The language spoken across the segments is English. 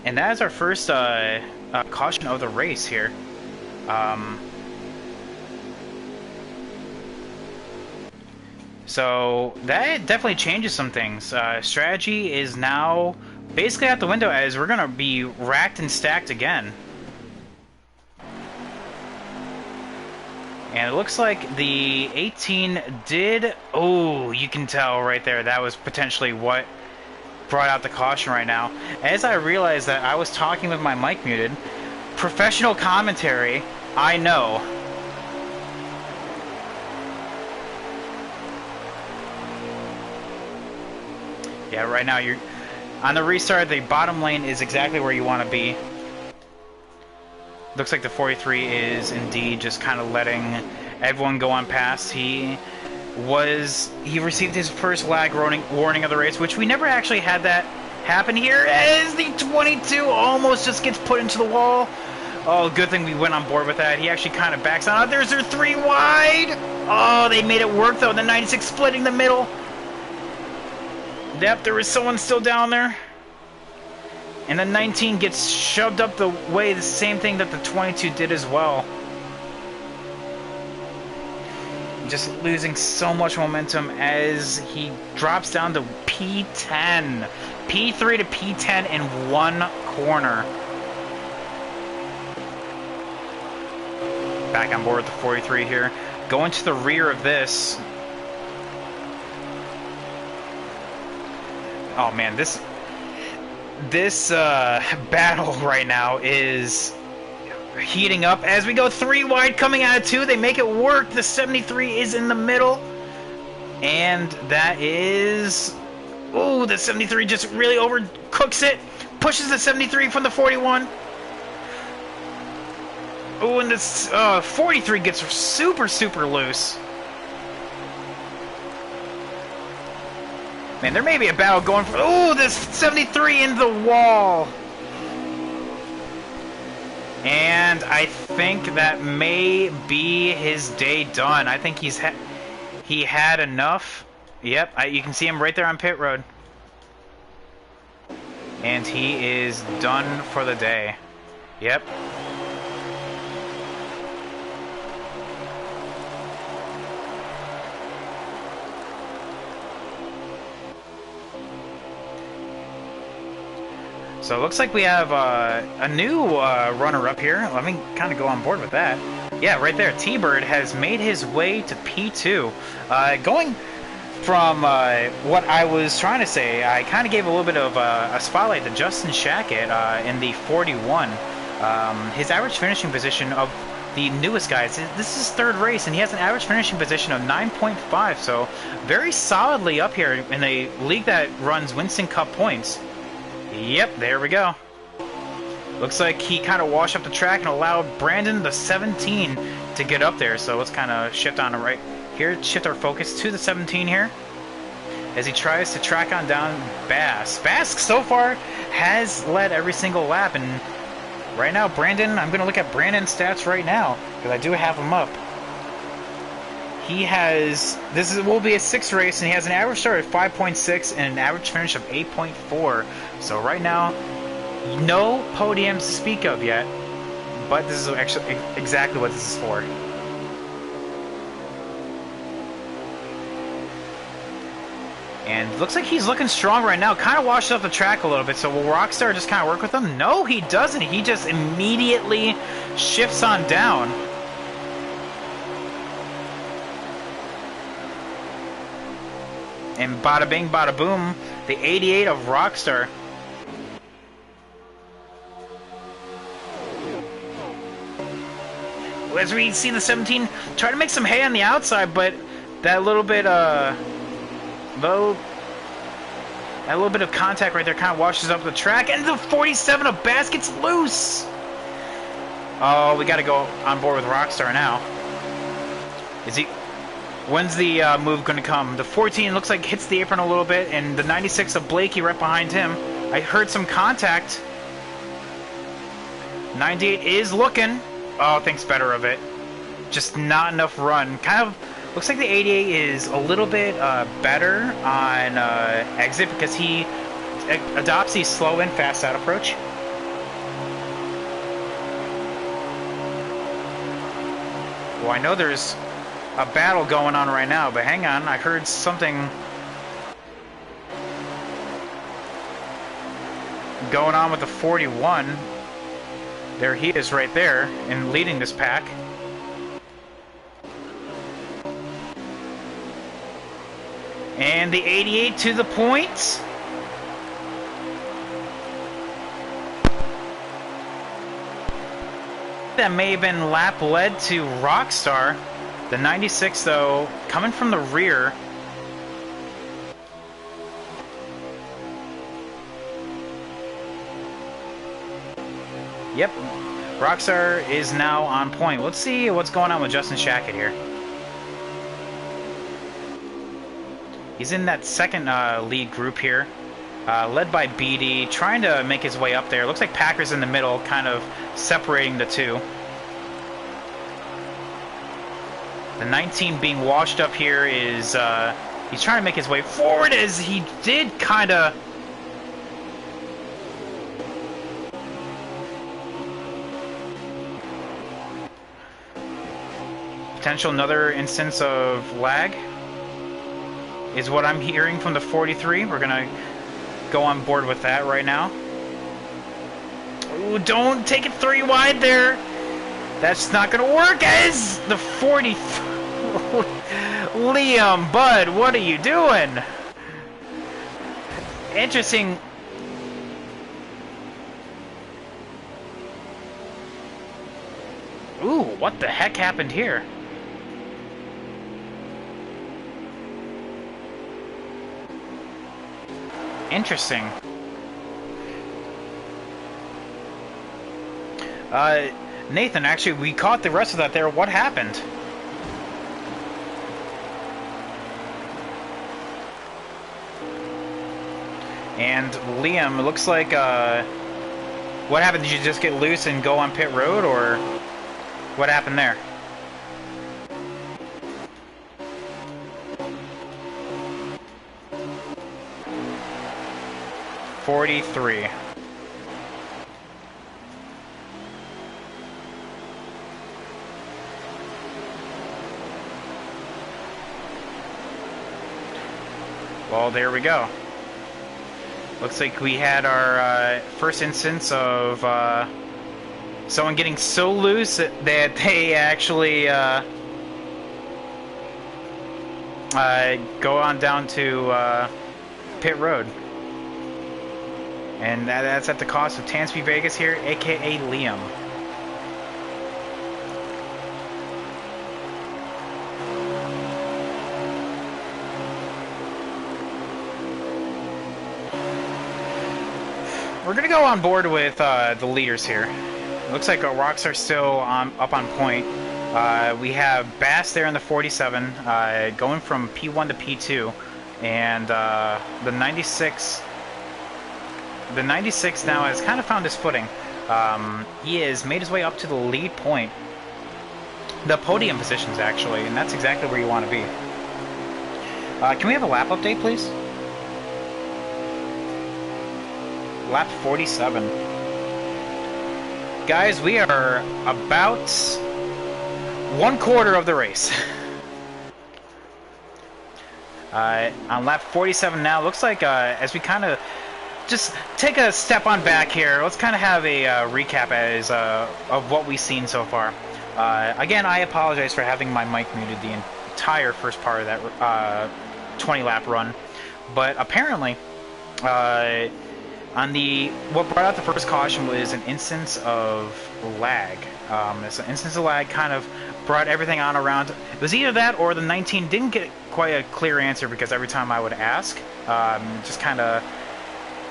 And that is our first caution of the race here. So that definitely changes some things. Strategy is now basically out the window as we're going to be racked and stacked again. And it looks like the 18 did... Oh, you can tell right there. That was potentially what brought out the caution right now. As I realized that I was talking with my mic muted, professional commentary, I know. Yeah, right now you're... On the restart, the bottom lane is exactly where you want to be. Looks like the 43 is indeed just kind of letting everyone go on past. He received his first lag warning of the race, which we never actually had that happen here, as the 22 almost just gets put into the wall. Oh, good thing we went on board with that. He actually kind of backs out. There's their 3 wide. Oh, they made it work though. The 96 splitting the middle. Yep, there was someone still down there. And the 19 gets shoved up the way, the same thing that the 22 did as well. Just losing so much momentum as he drops down to P10. P3 to P10 in one corner. Back on board with the 43 here. Going to the rear of this. Oh man, this battle right now is heating up as we go 3 wide coming out of 2. They make it work. The 73 is in the middle. And that is... Oh, the 73 just really overcooks it. Pushes the 73 from the 41. Oh, and this 43 gets super, super loose. Man, there may be a battle going for... Oh, this 73 in the wall. And I think that may be his day done. I think he had enough. Yep, you can see him right there on pit road. And he is done for the day. Yep. So it looks like we have a new runner-up here. Let me kind of go on board with that. Yeah, right there. T-Bird has made his way to P2. Going from what I was trying to say, I kind of gave a little bit of a spotlight to Justin Shackett in the 41. His average finishing position of the newest guys, this is his 3rd race, and he has an average finishing position of 9.5. So very solidly up here in a league that runs Winston Cup points. Yep, there we go. Looks like he kind of washed up the track and allowed Brandon, the 17, to get up there. So let's kind of shift on the right here, shift our focus to the 17 here as he tries to track on down Bass. Bass so far has led every single lap, and right now Brandon, I'm going to look at Brandon's stats right now because I do have him up. He has, will be a 6th race, and he has an average start of 5.6 and an average finish of 8.4. So right now, no podiums to speak of yet, but this is actually exactly what this is for. And looks like he's looking strong right now. Kind of washed up the track a little bit. So will Rockstar just kind of work with him? No, he doesn't. He just immediately shifts on down. And bada bing, bada boom, the 88 of Rockstar. As we see the 17 try to make some hay on the outside, but that little bit, that little bit of contact right there kind of washes up the track, and the 47 of Bass gets loose. Oh, we got to go on board with Rockstar now. When's the move going to come? The 14 looks like hits the apron a little bit, and the 96 of Blakey right behind him. I heard some contact. 98 is looking. Oh, thinks better of it. Just not enough run. Kind of looks like the 88 is a little bit better on exit because he adopts the slow and fast out approach. Well, I know there's a battle going on right now, but hang on, I heard something going on with the 41. There he is right there and leading this pack. And the 88 to the point. That may have been lap led to Rockstar. The 96 though, coming from the rear. Yep, Rockstar is now on point. Let's see what's going on with Justin Shackett here. He's in that second lead group here, led by BD, trying to make his way up there. Looks like Packer's in the middle, kind of separating the two. The 19 being washed up here is, he's trying to make his way forward as he did kind of... Potential another instance of lag is what I'm hearing from the 43. We're gonna go on board with that right now. Ooh, don't take it 3 wide there. That's not gonna work, guys. The 40. Liam, bud, what are you doing? Interesting. Ooh, what the heck happened here? Interesting. Nathan, actually, we caught the rest of that there. What happened? And Liam, it looks like, what happened? Did you just get loose and go on pit road, or what happened there? .43. Well, there we go. Looks like we had our first instance of someone getting so loose that they actually go on down to pit road. And that's at the cost of Tansby Vegas here, aka Liam. We're gonna go on board with the leaders here. Looks like Rocks are still up on point. We have Bass there in the 47, going from P1 to P2, and the 96. The 96 now has kind of found his footing. He has made his way up to the lead point. The podium positions, actually, and that's exactly where you want to be. Can we have a lap update, please? Lap 47. Guys, we are about 1/4 of the race. On lap 47 now, looks like as we kind of just take a step on back here, let's kind of have a recap as of what we've seen so far. Again, I apologize for having my mic muted the entire first part of that 20 lap run, but apparently on the what brought out the first caution was an instance of lag. This instance of lag kind of brought everything on around. It was either that or the 19 didn't get quite a clear answer, because every time I would ask, just kind of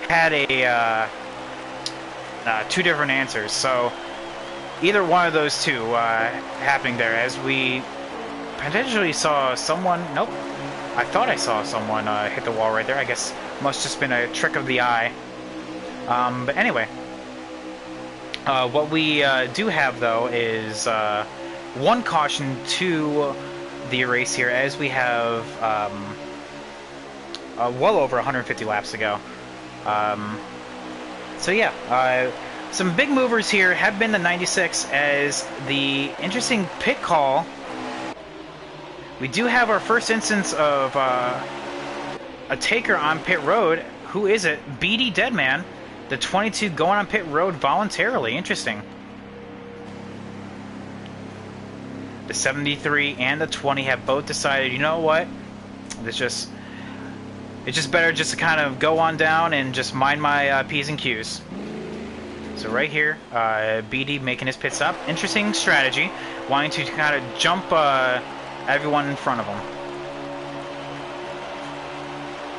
had a two different answers. So either one of those two happening there, as we potentially saw someone. Nope, I thought I saw someone hit the wall right there. I guess must just been a trick of the eye. But anyway, what we do have though is one caution to the race here, as we have well over 150 laps to go. So yeah, some big movers here have been the 96, as the interesting pit call We do have our first instance of a taker on pit road. Who is it? BD Deadman. The 22 going on pit road voluntarily. Interesting. The 73 and the 20 have both decided, you know what? It's just better just to kind of go on down and just mind my P's and Q's. So right here, BD making his pit stop. Interesting strategy. Wanting to kind of jump everyone in front of him.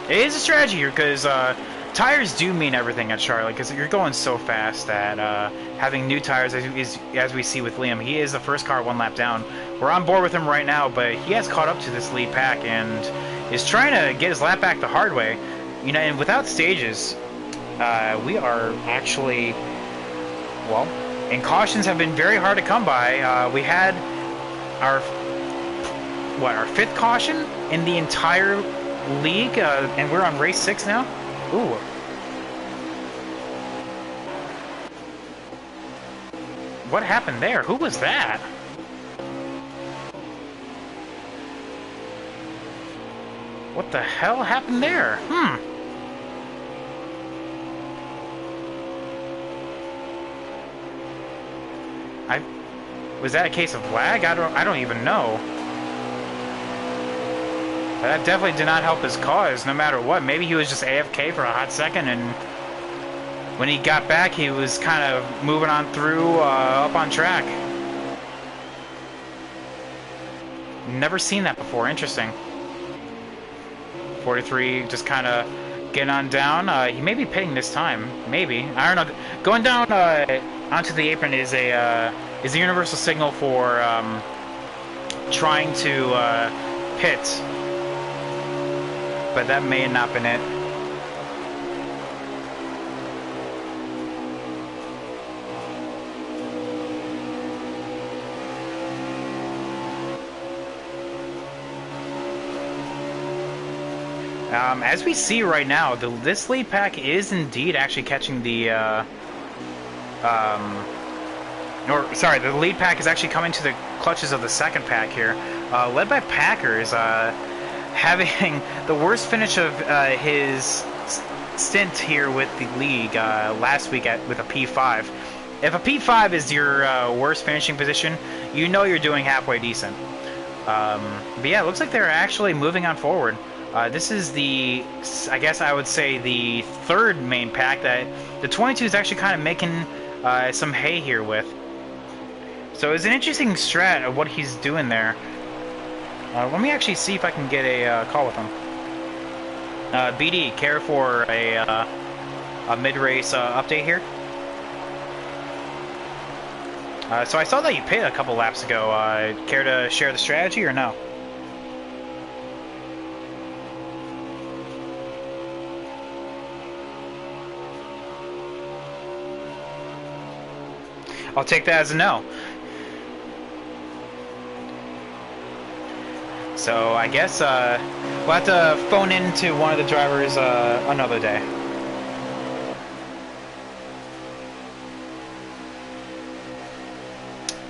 It is a strategy here because tires do mean everything at Charlotte because you're going so fast that having new tires, as we see with Liam, he is the first car one lap down. We're on board with him right now, but he has caught up to this lead pack and is trying to get his lap back the hard way. You know, and without stages, we are actually, well, and cautions have been very hard to come by. We had our fifth caution in the entire league, and we're on race 6 now. Ooh. What happened there? Who was that? What the hell happened there? Was that a case of lag? I don't even know. But that definitely did not help his cause, no matter what. Maybe he was just AFK for a hot second, and when he got back, he was kind of moving on through, up on track. Never seen that before. Interesting. 43 just kind of getting on down. He may be pitting this time. Maybe. I don't know. Going down onto the apron is a universal signal for trying to pit. But that may have not been it. As we see right now, this lead pack is indeed actually catching the, the lead pack is actually coming to the clutches of the second pack here, led by Packers, having the worst finish of his stint here with the league last week with a P5. If a P5 is your worst finishing position, you know you're doing halfway decent. But yeah, it looks like they're actually moving on forward. This is I guess I would say the third main pack that the 22 is actually kind of making some hay here with. So it's an interesting strat of what he's doing there. Let me actually see if I can get a call with him. BD, care for a mid-race update here? So I saw that you pitted a couple laps ago. Care to share the strategy or no? I'll take that as a no. So I guess we'll have to phone in to one of the drivers another day.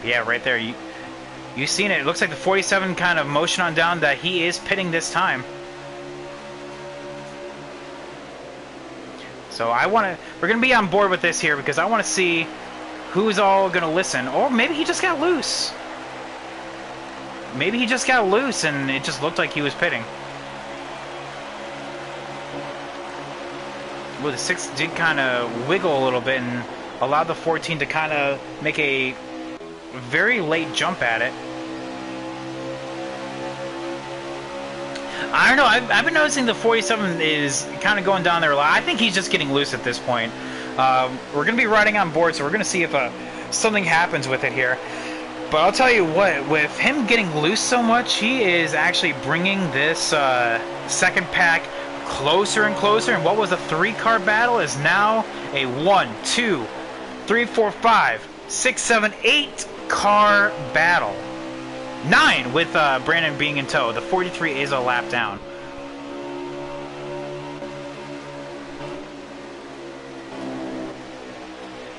But yeah, right there. You seen it. It looks like the 47 kind of motion on down that he is pitting this time. So we're gonna be on board with this here because I want to see who's all gonna listen. Or maybe he just got loose. Maybe he just got loose and it just looked like he was pitting. Well, the 6 did kind of wiggle a little bit and allowed the 14 to kind of make a very late jump at it. I don't know. I've been noticing the 47 is kind of going down there a lot. I think he's just getting loose at this point. We're going to be riding on board, so we're going to see if something happens with it here. But I'll tell you what, with him getting loose so much, he is actually bringing this second pack closer and closer. And what was a 3-car battle is now a 1, 2, 3, 4, 5, 6, 7, 8 car battle. 9 with Brandon being in tow. The 43 is a lap down.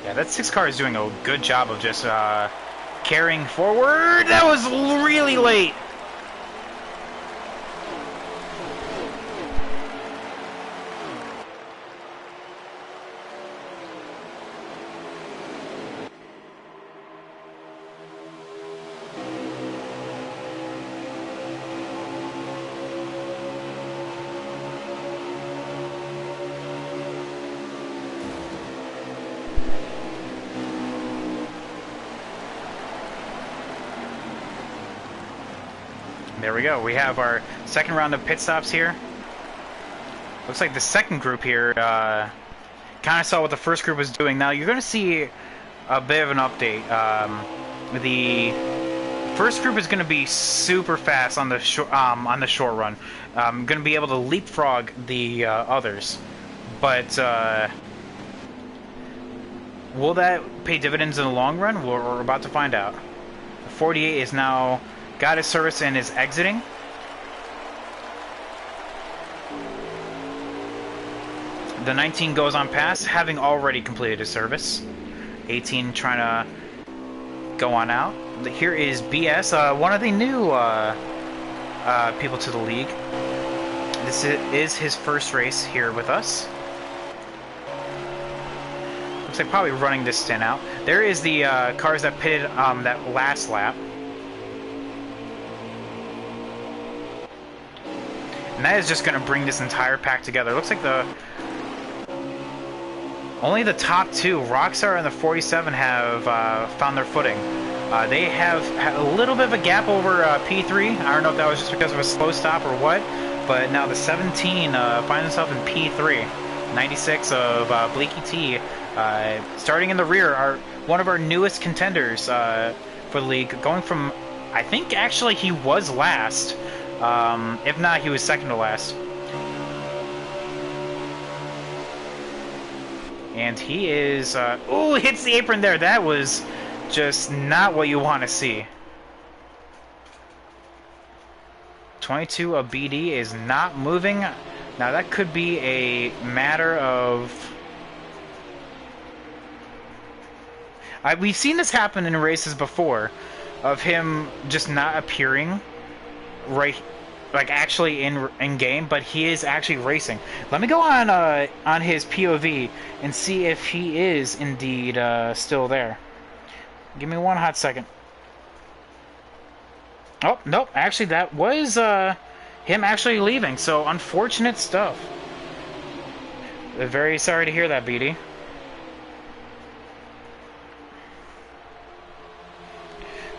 Yeah, that 6 car is doing a good job of just carrying forward. That was really late. There we go. We have our second round of pit stops here. Looks like the second group here kind of saw what the first group was doing. Now you're going to see a bit of an update. The first group is going to be super fast on the short run. Going to be able to leapfrog the others, but will that pay dividends in the long run? We're about to find out. The 48 is now got his service and is exiting. The 19 goes on past, having already completed his service. 18 trying to go on out. Here is BS, one of the new people to the league. This is his first race here with us. Looks like probably running this stint out. There is the cars that pitted that last lap. And that is just going to bring this entire pack together. Looks like only the top two, Rockstar and the 47, have found their footing. They have had a little bit of a gap over P3. I don't know if that was just because of a slow stop or what, but now the 17 finds himself in P3. 96 of Bleaky T, starting in the rear, are one of our newest contenders for the league, going from, I think actually he was last. If not, he was second to last. And he is, ooh, hits the apron there. That was just not what you want to see. 22 of BD is not moving. Now that could be a matter of... we've seen this happen in races before, of him just not appearing right, like actually in game, but he is actually racing. Let me go on his POV and see if he is indeed still there. Give me one hot second. Oh, nope, actually that was him actually leaving, so unfortunate stuff. Very sorry to hear that, BD.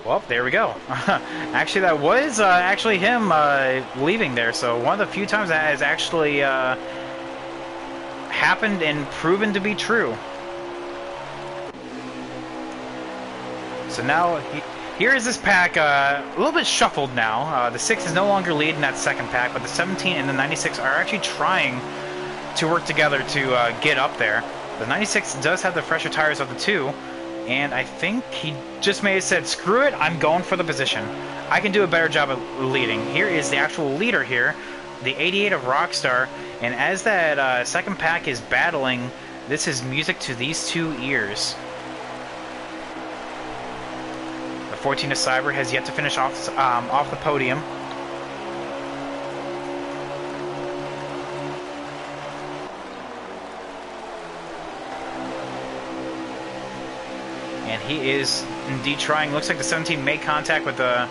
Well, there we go. Actually, that was actually him leaving there, so one of the few times that has actually happened and proven to be true. So now, here is this pack a little bit shuffled now. The 6 is no longer leading that second pack, but the 17 and the 96 are actually trying to work together to get up there. The 96 does have the fresher tires of the 2, and I think he just may have said, screw it, I'm going for the position. I can do a better job of leading. Here is the actual leader here, the 88 of Rockstar, and as that second pack is battling, this is music to these two ears. The 14 of Cyber has yet to finish off the podium. And he is indeed trying. Looks like the 17 made contact with the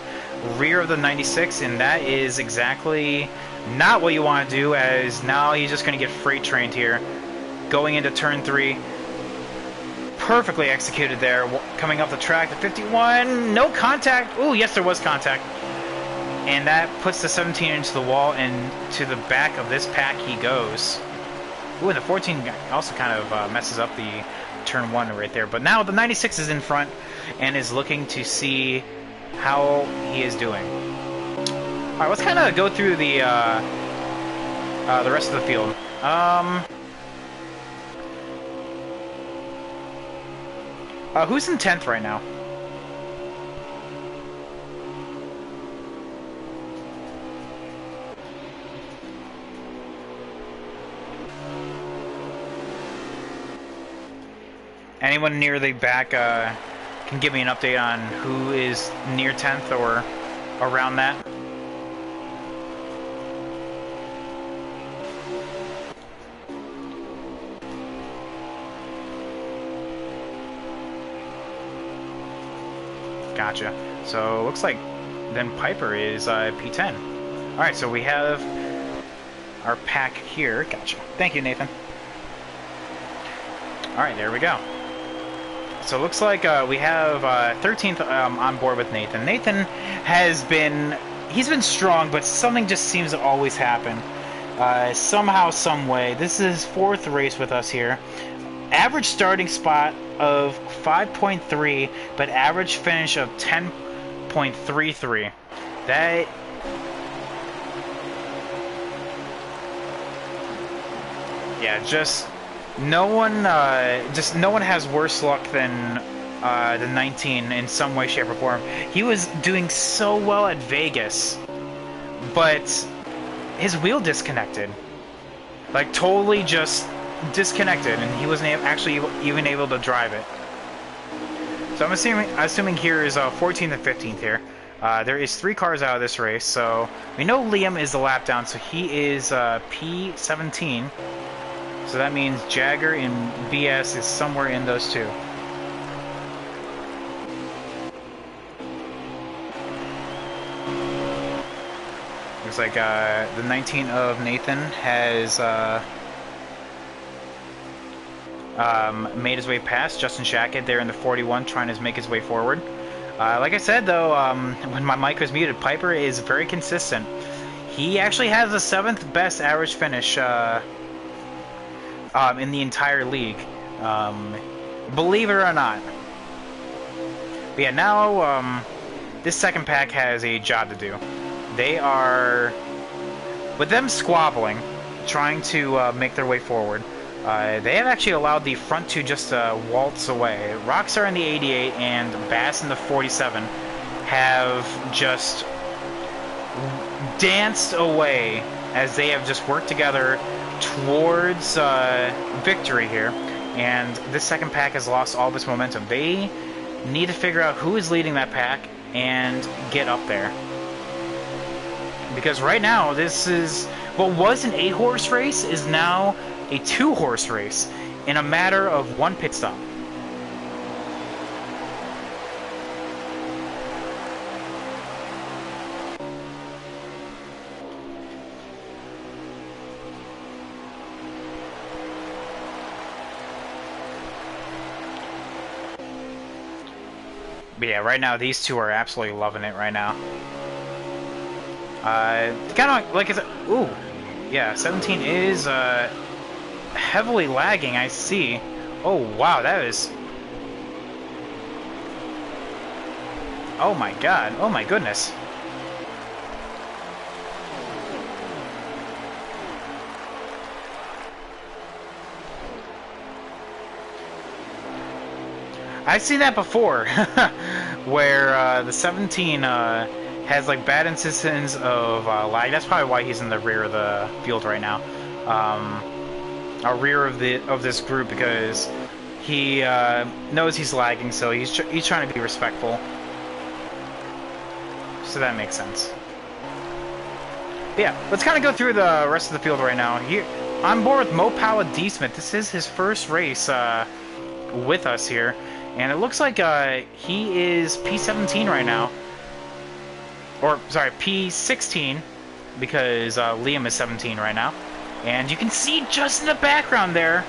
rear of the 96, and that is exactly not what you want to do, as now he's just going to get freight trained here. Going into turn 3. Perfectly executed there. Coming up the track, the 51. No contact. Oh, yes, there was contact. And that puts the 17 into the wall, and to the back of this pack he goes. Ooh, and the 14 also kind of messes up the turn 1 right there. But now the 96 is in front and is looking to see how he is doing. All right, let's kind of go through the rest of the field. Who's in 10th right now? Anyone near the back can give me an update on who is near 10th or around that? Gotcha. So looks like then Piper is P10. All right, so we have our pack here. Gotcha. Thank you, Nathan. All right, there we go. So it looks like we have 13th on board with Nathan. Nathan has been he's been strong, but something just seems to always happen. Somehow, some way. This is his 4th race with us here. Average starting spot of 5.3, but average finish of 10.33. That... Yeah, just no one has worse luck than the 19 in some way, shape, or form. He was doing so well at Vegas, but his wheel disconnected. Like, totally just disconnected, and he wasn't actually even able to drive it. So I'm assuming here is 14th and 15th here. There is 3 cars out of this race, so we know Liam is the lap down, so he is P17. So that means Jagger and BS is somewhere in those two. Looks like the 19 of Nathan has made his way past Justin Shackett there in the 41, trying to make his way forward. Like I said, though, when my mic was muted, Piper is very consistent. He actually has the 7th best average finish in the entire league. Believe it or not. But yeah, now this second pack has a job to do. They are, with them squabbling, trying to make their way forward. They have actually allowed the front two just to waltz away. Rockstar in the 88 and Bass in the 47 have just danced away as they have just worked together towards victory here. And this second pack has lost all this momentum. They need to figure out who is leading that pack and get up there. Because right now, this is what was an 8-horse race is now a 2-horse race in a matter of 1 pit stop. But yeah, right now these two are absolutely loving it right now. Kind of like I said, ooh, yeah, 17 is heavily lagging. I see. Oh wow, that is. Oh my god. Oh my goodness. I've seen that before, where the 17 has like bad instances of lag. That's probably why he's in the rear of the field right now, or rear of this group, because he knows he's lagging, so he's trying to be respectful. So that makes sense. But yeah, let's kind of go through the rest of the field right now. Here, on board with Mopala D. Smith. This is his first race with us here. And it looks like he is P17 right now. Or, sorry, P16, because Liam is 17 right now. And you can see just in the background there,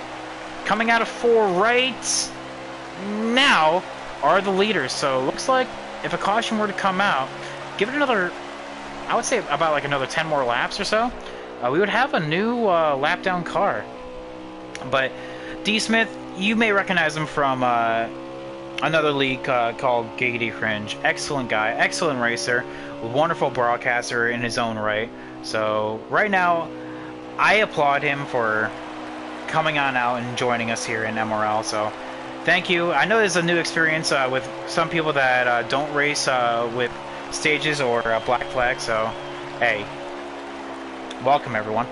coming out of 4 right now, are the leaders. So it looks like if a caution were to come out, give it another, I would say about like another 10 more laps or so, we would have a new lap down car. But D. Smith, you may recognize him from another league called Giggity Cringe. Excellent guy, excellent racer, wonderful broadcaster in his own right. So right now, I applaud him for coming on out and joining us here in MRL. So thank you. I know there's a new experience with some people that don't race with stages or black flag. So hey, welcome everyone.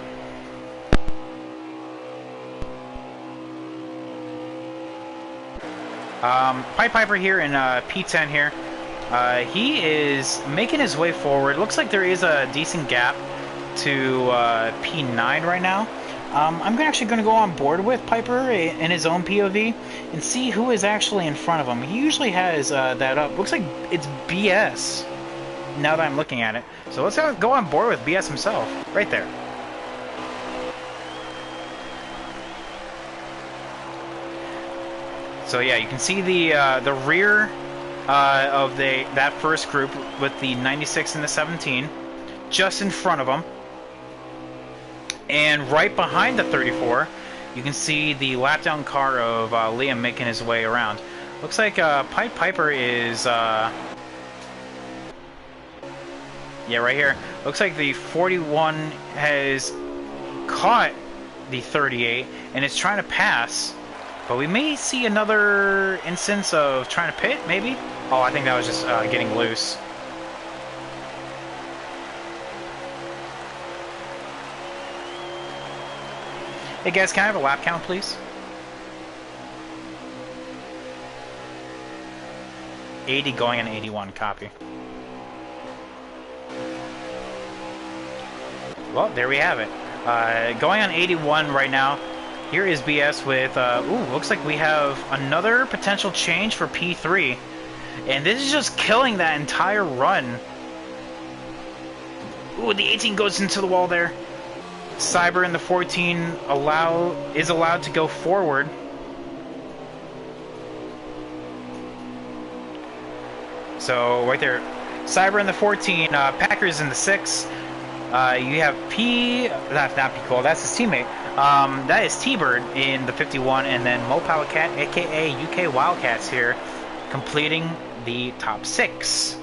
Pied Piper here in P10 here. He is making his way forward. Looks like there is a decent gap to P9 right now. I'm actually going to go on board with Piper in his own POV and see who is actually in front of him. He usually has that up. Looks like it's BS now that I'm looking at it. So let's go on board with BS himself. Right there. So yeah, you can see the rear of that first group with the 96 and the 17, just in front of them. And right behind the 34, you can see the lap-down car of Liam making his way around. Looks like Pied Piper is... yeah, right here. Looks like the 41 has caught the 38 and is trying to pass. But we may see another instance of trying to pit, maybe? Oh, I think that was just getting loose. Hey guys, can I have a lap count, please? 80 going on 81, copy. Well, there we have it. Going on 81 right now. Here is BS with, ooh, looks like we have another potential change for P3. And this is just killing that entire run. Ooh, the 18 goes into the wall there. Cyber in the 14 is allowed to go forward. So, right there. Cyber in the 14, Packers in the 6. You have that's not P. Cole, that's his teammate. That is T-Bird in the 51, and then Mo Cat, aka UK Wildcats here, completing the top 6.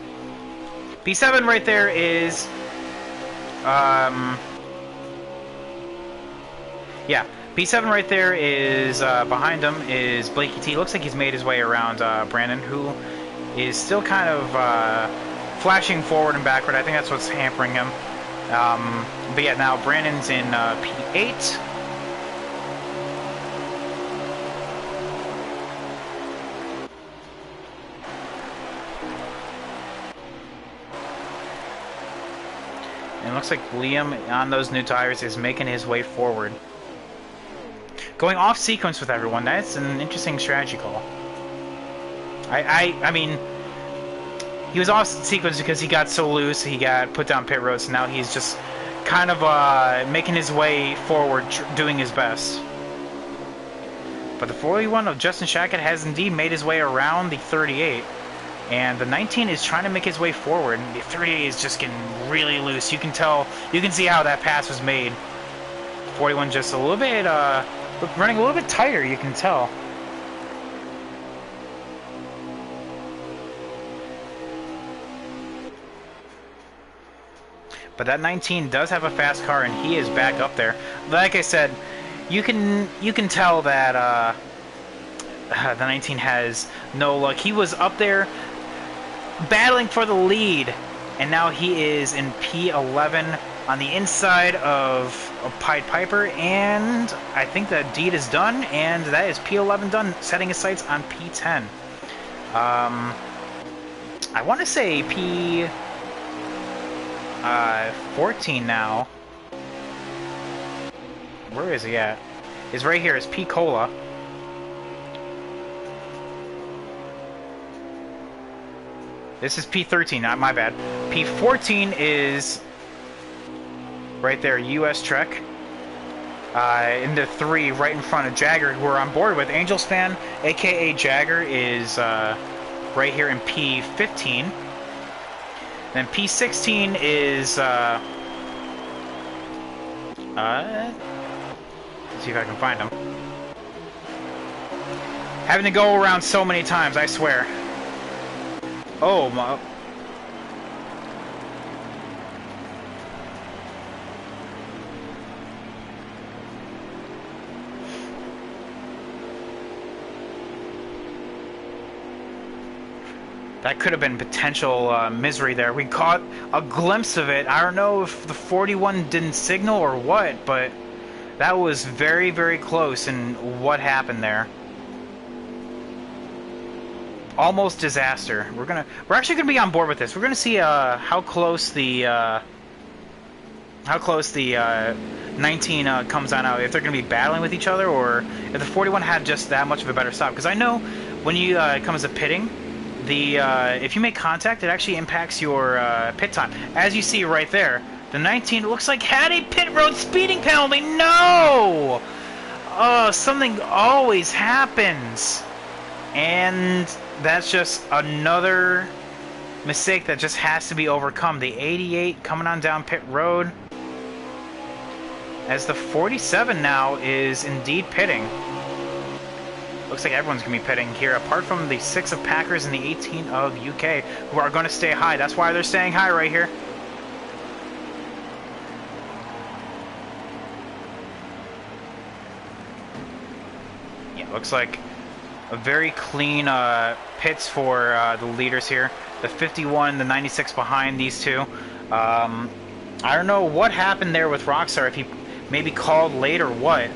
P7 right there is, yeah, P7 right there is, behind him is Blakey T. Looks like he's made his way around Brandon, who is still kind of flashing forward and backward. I think that's what's hampering him. But yeah, now Brandon's in P8. And it looks like Liam on those new tires is making his way forward. Going off sequence with everyone, that's an interesting strategy call. I mean, he was off sequence because he got so loose, he got put down pit road, so now he's just kind of making his way forward, doing his best. But the 41 of Justin Shackett has indeed made his way around the 38. And the 19 is trying to make his way forward, and the 38 is just getting really loose. You can tell, you can see how that pass was made. 41 just a little bit, running a little bit tighter, you can tell. But that 19 does have a fast car, and he is back up there. Like I said, you can tell that the 19 has no luck. He was up there battling for the lead, and now he is in P11 on the inside of Pied Piper, and I think that deed is done, and that is P11 done, setting his sights on P10. I want to say P14 now. Where is he at? He's right here. It's P Cola. This is P13, not my bad. P14 is right there, US Trek. Into 3, right in front of Jagger, who we're on board with. Angels fan, aka Jagger, is right here in P15. Then P16 is let's see if I can find him. Having to go around so many times, I swear. Oh my. That could have been potential misery there. We caught a glimpse of it. I don't know if the 41 didn't signal or what, but that was very, very close in what happened there. Almost disaster. We're actually gonna be on board with this. We're gonna see how close the 19 comes on out. If they're gonna be battling with each other, or if the 41 had just that much of a better stop. Because I know when you it comes to pitting, if you make contact, it actually impacts your pit time. As you see right there, the 19 looks like had a pit road speeding penalty. No! Oh, something always happens. And that's just another mistake that just has to be overcome. The 88 coming on down pit road, as the 47 now is indeed pitting. Looks like everyone's going to be pitting here, apart from the 6 of Packers and the 18 of UK, who are going to stay high. That's why they're staying high right here. Yeah, looks like a very clean pits for the leaders here. The 51, the 96 behind these two. I don't know what happened there with Rockstar, if he maybe called late or what.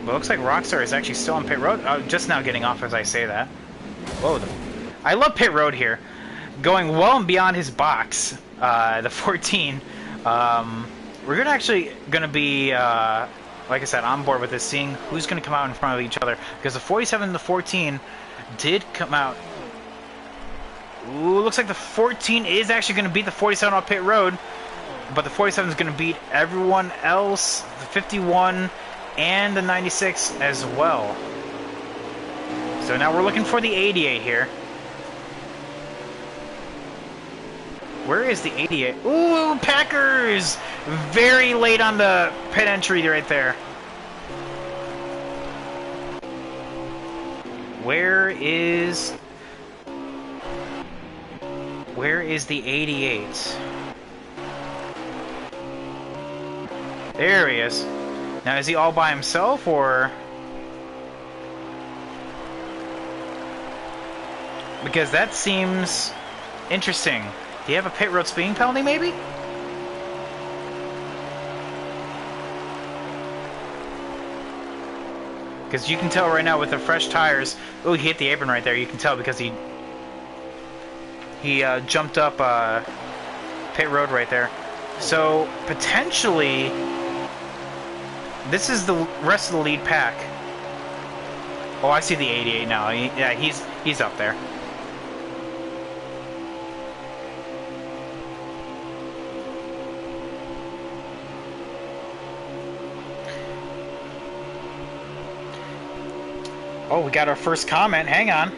But it looks like Rockstar is actually still on pit road. Just now getting off as I say that. Whoa. I love pit road here. Going well and beyond his box. The 14. We're actually going to be, like I said, on board with this, seeing who's going to come out in front of each other. Because the 47 and the 14 did come out. Ooh, looks like the 14 is actually going to beat the 47 on pit road. But the 47 is going to beat everyone else. The 51... and the 96 as well. So now we're looking for the 88 here. Where is the 88? Ooh, Packers! Very late on the pit entry right there. Where is the 88? There he is. Now, is he all by himself, or... because that seems interesting. Do you have a pit road speeding penalty, maybe? Because you can tell right now with the fresh tires... oh, he hit the apron right there. You can tell because he jumped up pit road right there. So, potentially... this is the rest of the lead pack. Oh, I see the 88 now. Yeah, he's up there. Oh, we got our first comment. Hang on.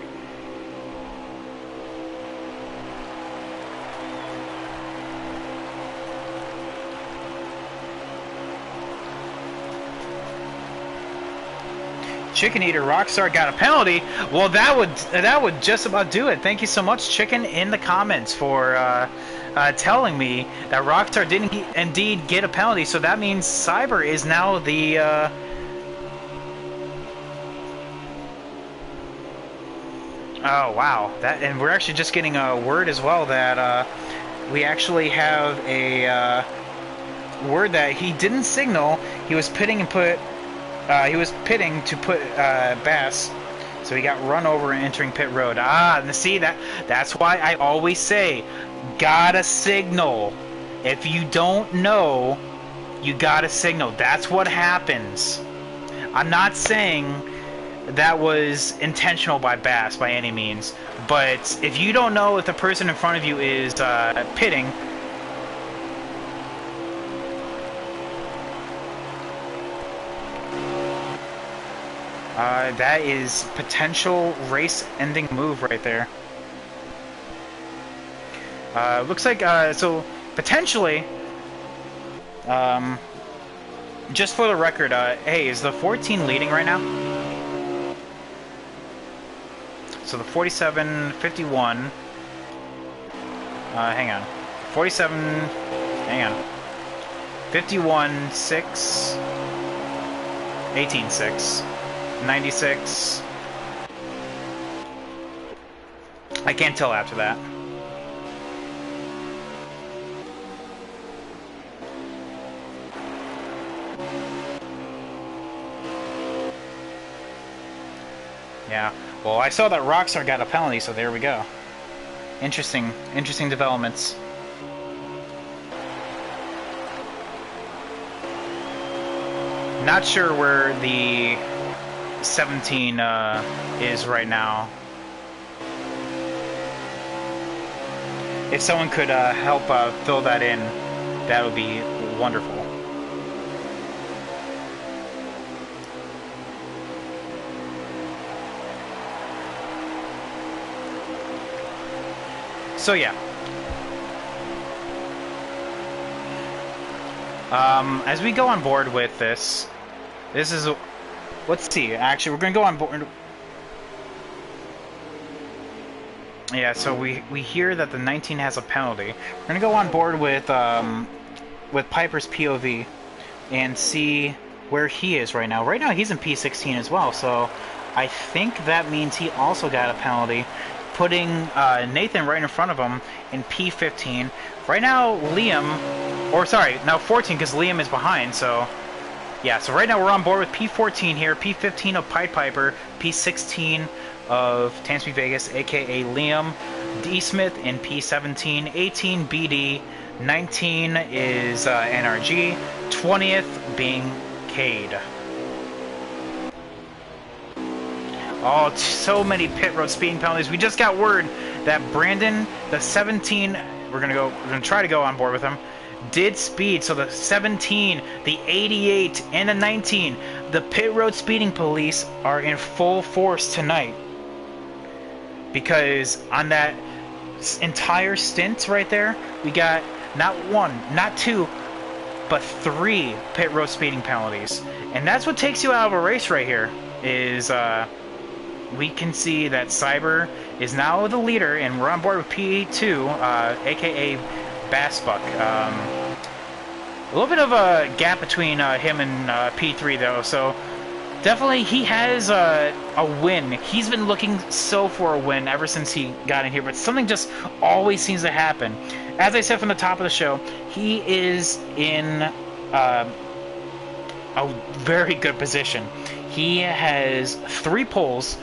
Chicken Eater Rockstar got a penalty. Well, that would just about do it. Thank you so much, Chicken, in the comments for telling me that Rockstar didn't indeed get a penalty. So that means Cyber is now the oh wow, and we're actually just getting a word as well that we actually have a word that he didn't signal. He was pitting and put. He was pitting to put Bass, so he got run over and entering pit road. And see that's why I always say, gotta signal. If you don't know, you gotta signal. That's what happens. I'm not saying that was intentional by Bass by any means, but if you don't know if the person in front of you is pitting, that is potential race-ending move right there. Looks like, so potentially, just for the record, hey, is the 14 leading right now? So the 47, 51, hang on, 47, hang on, 51, 6, 18, 6. 96. I can't tell after that. Yeah. Well, I saw that Rockstar got a penalty, so there we go. Interesting developments. Not sure where the 17 is right now. If someone could help fill that in, that would be wonderful. So yeah. As we go on board with this, this is, let's see, actually, we're going to go on board. Yeah, so we hear that the 19 has a penalty. We're going to go on board with Piper's POV and see where he is right now. Right now, he's in P16 as well, so I think that means he also got a penalty, putting Nathan right in front of him in P15. Right now, Liam, or sorry, now 14 because Liam is behind, so yeah, so right now we're on board with P14 here, P15 of Pied Piper, P16 of Tansby Vegas, aka Liam, D. Smith in P17, 18 BD, 19 is NRG, 20th being Cade. Oh, so many pit road speeding penalties. We just got word that Brandon, the 17, we're gonna try to go on board with him, did speed. So the 17, the 88, and the 19, the pit road speeding police are in full force tonight. Because on that entire stint right there, we got not one, not two, but 3 pit road speeding penalties. And that's what takes you out of a race right here, is we can see that Cyber is now the leader, and we're on board with P2, aka Bassbuck. A little bit of a gap between him and P3 though, so definitely he has a win. He's been looking so for a win ever since he got in here, but something just always seems to happen. As I said from the top of the show, he is in a very good position. He has 3 poles.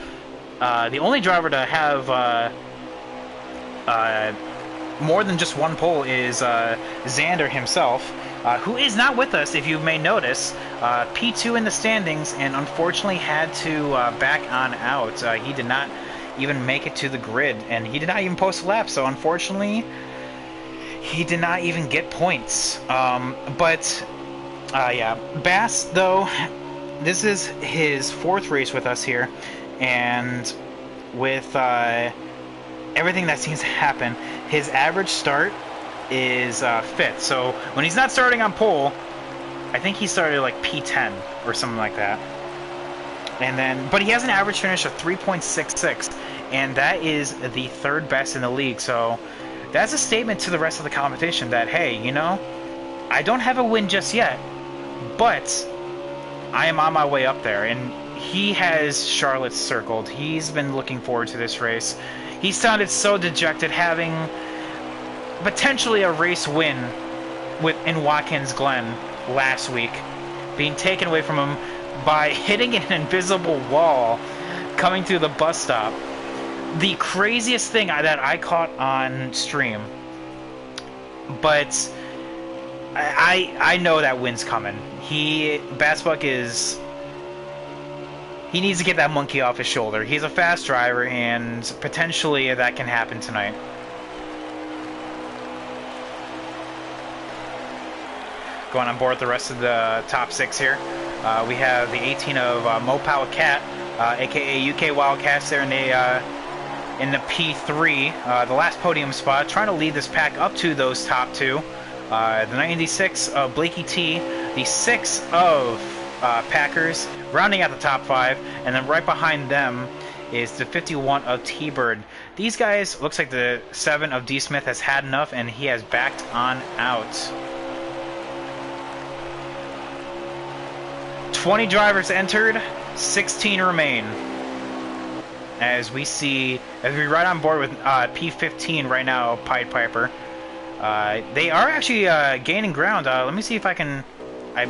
The only driver to have more than just 1 pole is Xander himself, who is not with us, if you may notice. P2 in the standings, and unfortunately had to back on out. He did not even make it to the grid, and he did not even post a lap, so unfortunately he did not even get points. Yeah, Bass, though, this is his 4th race with us here, and with everything that seems to happen, his average start is 5th. So when he's not starting on pole, I think he started like P10 or something like that. And then, but he has an average finish of 3.66, and that is the 3rd best in the league. So that's a statement to the rest of the competition that, hey, you know, I don't have a win just yet, but I am on my way up there. And he has Charlotte circled. He's been looking forward to this race. He sounded so dejected, having potentially a race win in Watkins Glen last week, being taken away from him by hitting an invisible wall coming through the bus stop. The craziest thing that I caught on stream, but I know that win's coming. Bassbuck he needs to get that monkey off his shoulder. He's a fast driver, and potentially that can happen tonight. Going on board the rest of the top 6 here. We have the 18 of Mopow Cat, aka UK Wildcats there in the P3, the last podium spot, trying to lead this pack up to those top 2. The 96 of Blakey T, the 6 of Packers, rounding out the top 5, and then right behind them is the 51 of T-Bird. These guys, looks like the 7 of D. Smith has had enough, and he has backed on out. 20 drivers entered, 16 remain. As we ride on board with P15 right now, Pied Piper. They are actually gaining ground. Let me see if I can... I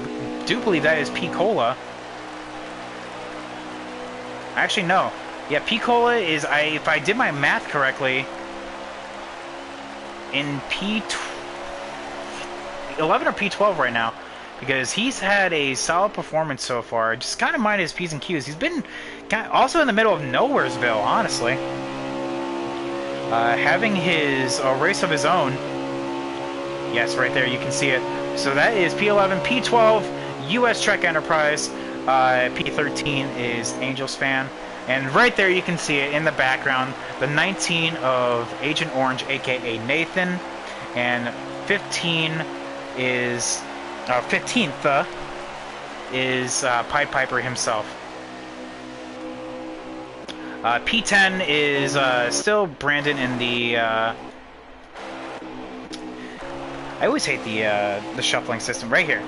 do believe that is P-Cola. Actually, no. Yeah, P-Cola is, if I did my math correctly, in P11 or P12 right now, because he's had a solid performance so far. Just kind of mind his P's and Q's. He's been also in the middle of Nowheresville, honestly. Having his race of his own. Yes, right there, you can see it. So that is P11, P12, US Trek Enterprise. P13 is Angels Fan. And right there you can see it in the background, the 19 of Agent Orange, aka Nathan, and 15th is Pied Piper himself. P10 is still Brandon in the. I always hate the shuffling system right here.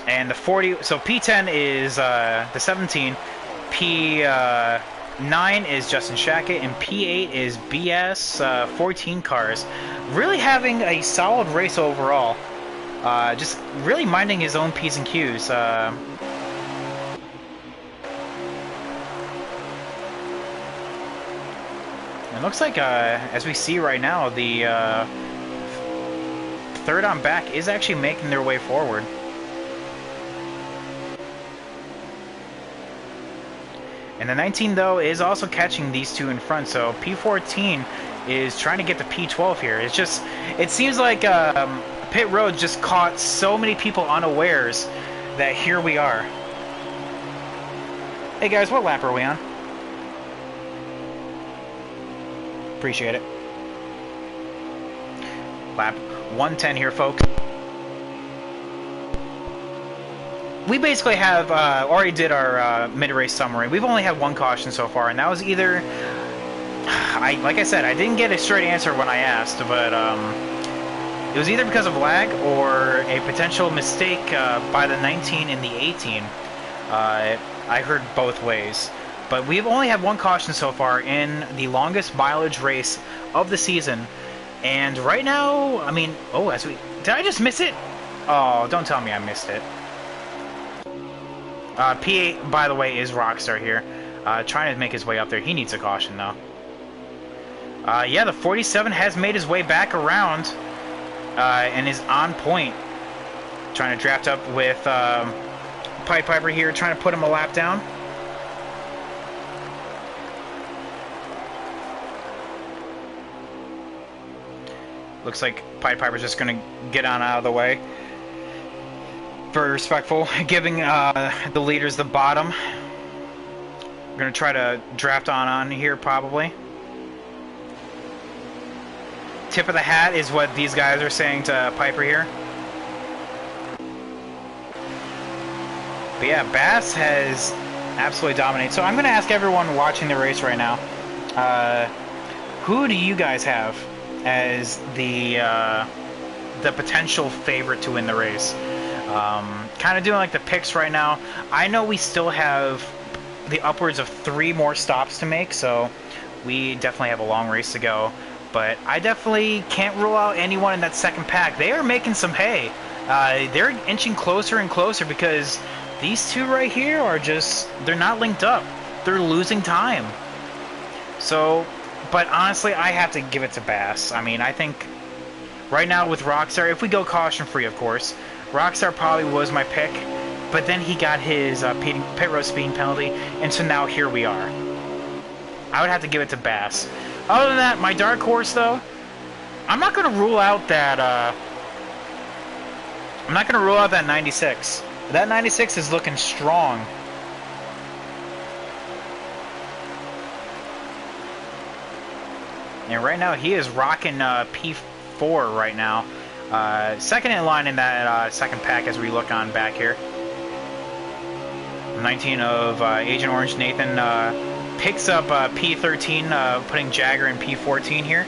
And the 40. So P10 is the 17. P9 is Justin Shackett, and P8 is BS 14 cars. Really having a solid race overall. Just really minding his own P's and Q's. It looks like, as we see right now, the third on back is actually making their way forward. And the 19, though, is also catching these two in front. So P14 is trying to get to P12 here. It's just, it seems like pit road just caught so many people unawares that here we are. Hey guys, what lap are we on? Appreciate it. Lap 110 here, folks. We basically have already did our mid-race summary. We've only had one caution so far, and that was either... like I said, I didn't get a straight answer when I asked, but it was either because of lag or a potential mistake by the 19 and the 18. I heard both ways. But we've only had one caution so far in the longest mileage race of the season. And right now, I mean... Oh, did I just miss it? Oh, don't tell me I missed it. P8, by the way, is Rockstar here. Trying to make his way up there. He needs a caution, though. Yeah, the 47 has made his way back around and is on point. Trying to draft up with Pied Piper here, trying to put him a lap down. Looks like Pied Piper's just going to get on out of the way. Very respectful, giving the leaders the bottom. We're going to try to draft on here, probably. Tip of the hat is what these guys are saying to Piper here. But yeah, Bass has absolutely dominated. So I'm going to ask everyone watching the race right now, who do you guys have as the potential favorite to win the race? Kind of doing like the picks right now. I know we still have the upwards of 3 more stops to make, so we definitely have a long race to go. But I definitely can't rule out anyone in that second pack. They are making some hay. They're inching closer and closer because these two right here are just, they're not linked up. They're losing time. So, but honestly, I have to give it to Bass. I mean, I think right now with Rockstar, if we go caution-free, of course, Rockstar probably was my pick, but then he got his pit road speeding penalty, and so now here we are. I would have to give it to Bass. Other than that, my dark horse, though, I'm not going to rule out that, 96. That 96 is looking strong. And right now, he is rocking P4 right now. Second in line in that second pack as we look on back here. 19 of Agent Orange Nathan picks up P13, putting Jagger in P14 here.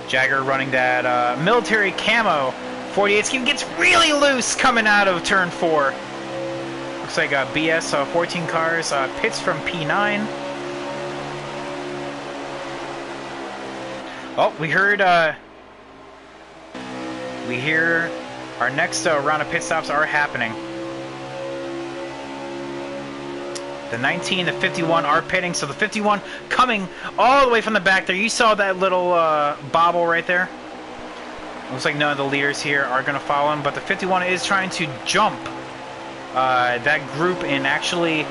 Jagger running that military camo 48 scheme, gets really loose coming out of turn 4. Looks like BS 14 cars pits from P9. Oh, we hear our next round of pit stops are happening. The 19, the 51 are pitting, so the 51 coming all the way from the back there. You saw that little bobble right there? Looks like none of the leaders here are going to follow him, but the 51 is trying to jump that group and actually...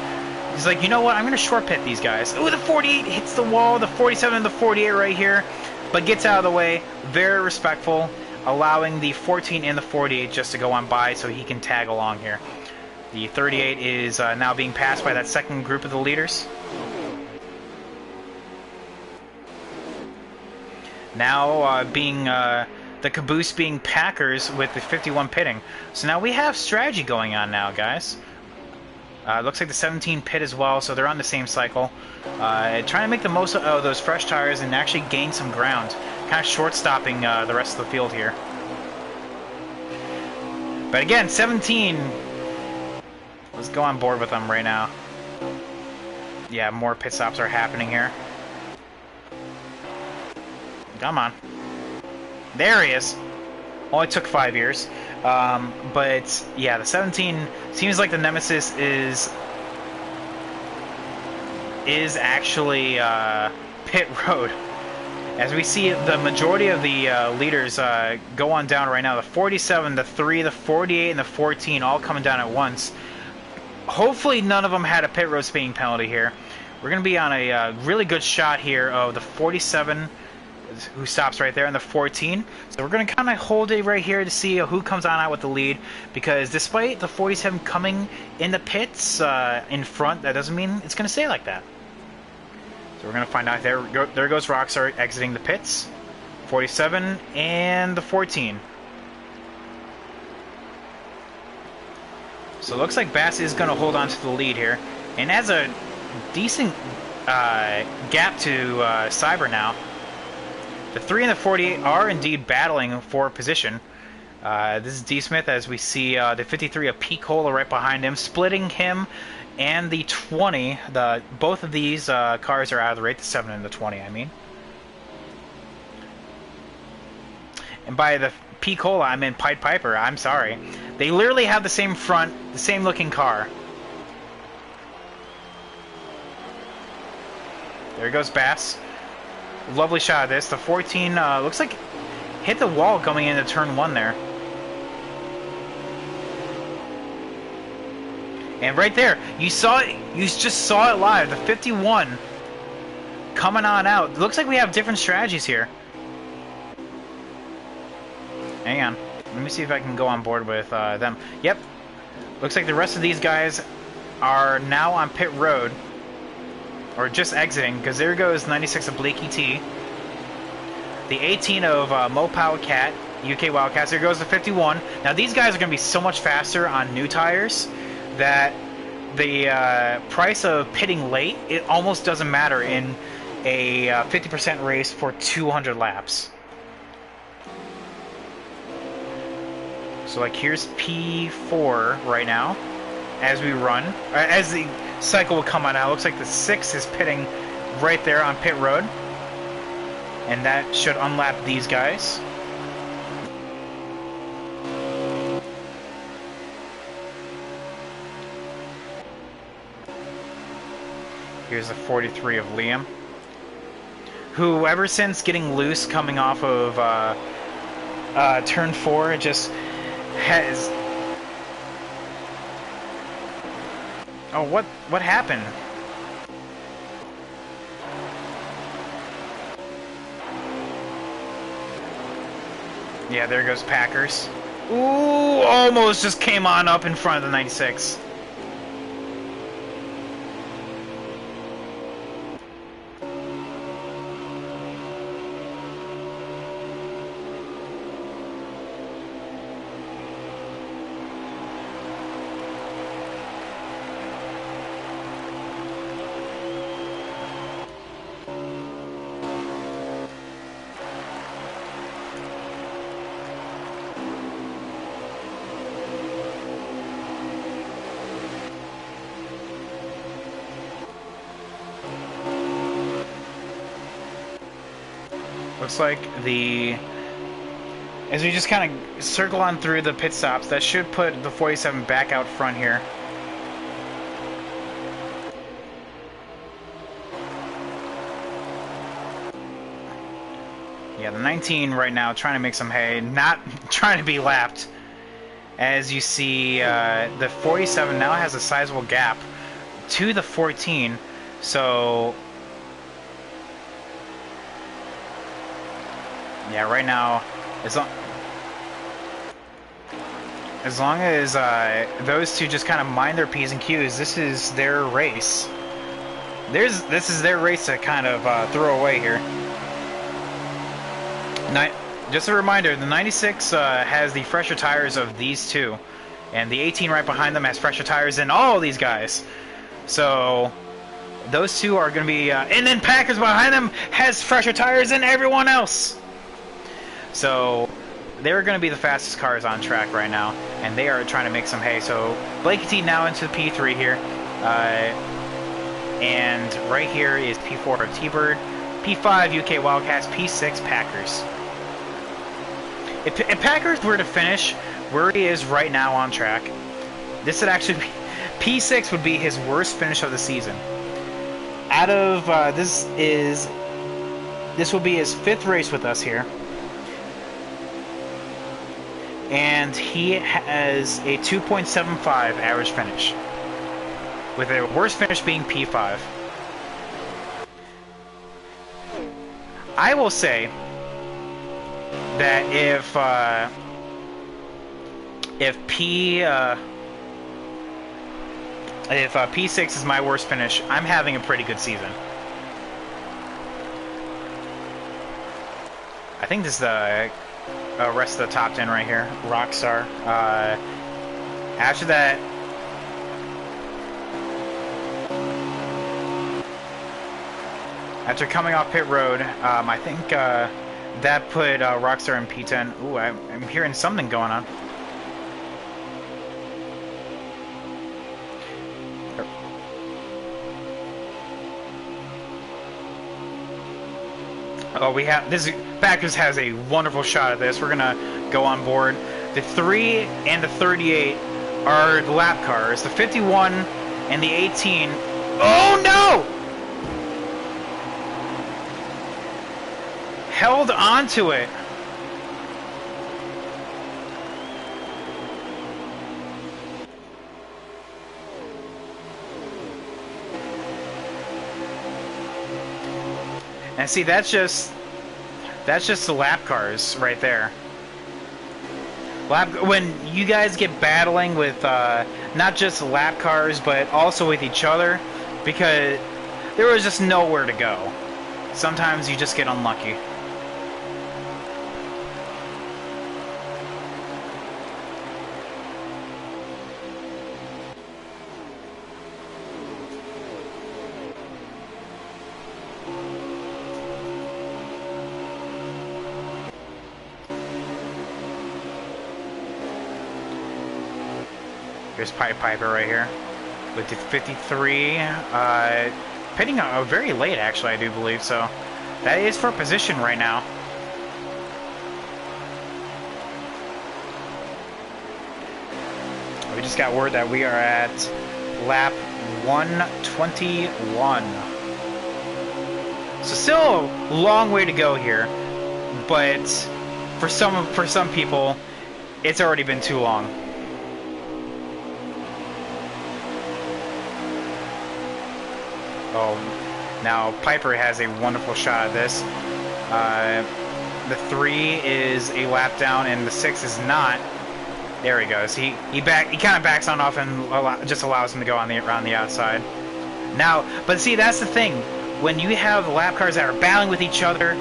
He's like, you know what? I'm going to short pit these guys. Ooh, the 48 hits the wall. The 47 and the 48 right here, but gets out of the way. Very respectful, allowing the 14 and the 48 just to go on by so he can tag along here. The 38 is now being passed by that second group of the leaders. Now the caboose being Packers with the 51 pitting. So now we have strategy going on now, guys. Looks like the 17 pit as well, so they're on the same cycle. Trying to make the most of those fresh tires and actually gain some ground. Kind of short-stopping the rest of the field here. But again, 17... Let's go on board with them right now. Yeah, more pit stops are happening here. Come on. There he is. Only took 5 years. But yeah, the 17 seems like the nemesis is actually pit road. As we see the majority of the leaders go on down right now. The 47, the 3, the 48, and the 14 all coming down at once. Hopefully none of them had a pit road speeding penalty here. We're going to be on a really good shot here of the 47 who stops right there and the 14. So we're going to kind of hold it right here to see who comes on out with the lead, because despite the 47 coming in the pits in front, that doesn't mean it's going to stay like that. So we're going to find out. There goes Rockstar exiting the pits. 47 and the 14. So it looks like Bass is going to hold on to the lead here, and has a decent gap to Cyber now. The 3 and the 48 are indeed battling for position. This is D. Smith, as we see the 53 of P. Cola right behind him, splitting him and the 20. Both of these cars are out of the rate, the 7 and the 20, I mean. And by the P. Cola, I mean Pied Piper, I'm sorry. They literally have the same front, the same looking car. There goes Bass. Lovely shot of this. The 14 looks like hit the wall going into turn 1 there. And right there, you saw it. You just saw it live. The 51 coming on out. Looks like we have different strategies here. Hang on. Let me see if I can go on board with them. Yep. Looks like the rest of these guys are now on pit road. Or just exiting, because there goes 96 of Blakey T. The 18 of Mopow Cat, UK Wildcats. There goes the 51. Now these guys are going to be so much faster on new tires that the price of pitting late, it almost doesn't matter in a 50% race for 200 laps. So like here's P4 right now as we run, as the cycle will come on out. Looks like the 6 is pitting right there on pit road, and that should unlap these guys. Here's the 43 of Liam, who ever since getting loose coming off of turn 4 just has... Oh, what happened? Yeah, there goes Packers. Ooh, almost just came on up in front of the 96. Looks like as we just kind of circle on through the pit stops, that should put the 47 back out front here. Yeah, the 19 right now trying to make some hay, not trying to be lapped. As you see, the 47 now has a sizable gap to the 14, so... Yeah, right now, as long as those two just kind of mind their P's and Q's, this is their race. This is their race to kind of throw away here. Just a reminder, the 96 has the fresher tires of these two, and the 18 right behind them has fresher tires than all these guys. So those two are going to be, and then Packers behind them has fresher tires than everyone else. So they're going to be the fastest cars on track right now, and they are trying to make some hay. So Blake T now into P3 here, and right here is P4 of T-Bird, P5 UK Wildcats, P6 Packers. If Packers were to finish where he is right now on track, this would actually be, P6 would be his worst finish of the season. Out of this will be his 5th race with us here, and he has a 2.75 average finish, with a worst finish being P5. I will say that if P6 is my worst finish, I'm having a pretty good season. I think this is the rest of the top 10 right here. Rockstar. After that, after coming off pit road, I think that put Rockstar in P10. Ooh, I'm hearing something going on. Oh, we have this. Packers has a wonderful shot at this. We're gonna go on board. The 3 and the 38 are the lap cars. The 51 and the 18. Oh no! Held onto it. And see, that's just the lap cars right there. When you guys get battling with not just lap cars, but also with each other, because there was just nowhere to go. Sometimes you just get unlucky. Here's Piper right here with the 53, pitting very late actually, I do believe, so that is for position right now. We just got word that we are at lap 121. So still a long way to go here, but for some people, it's already been too long. Oh, now Piper has a wonderful shot at this. The 3 is a lap down, and the 6 is not. There he goes. He kind of backs on off and just allows him to go on around the outside. Now, but see, that's the thing. When you have lap cars that are battling with each other,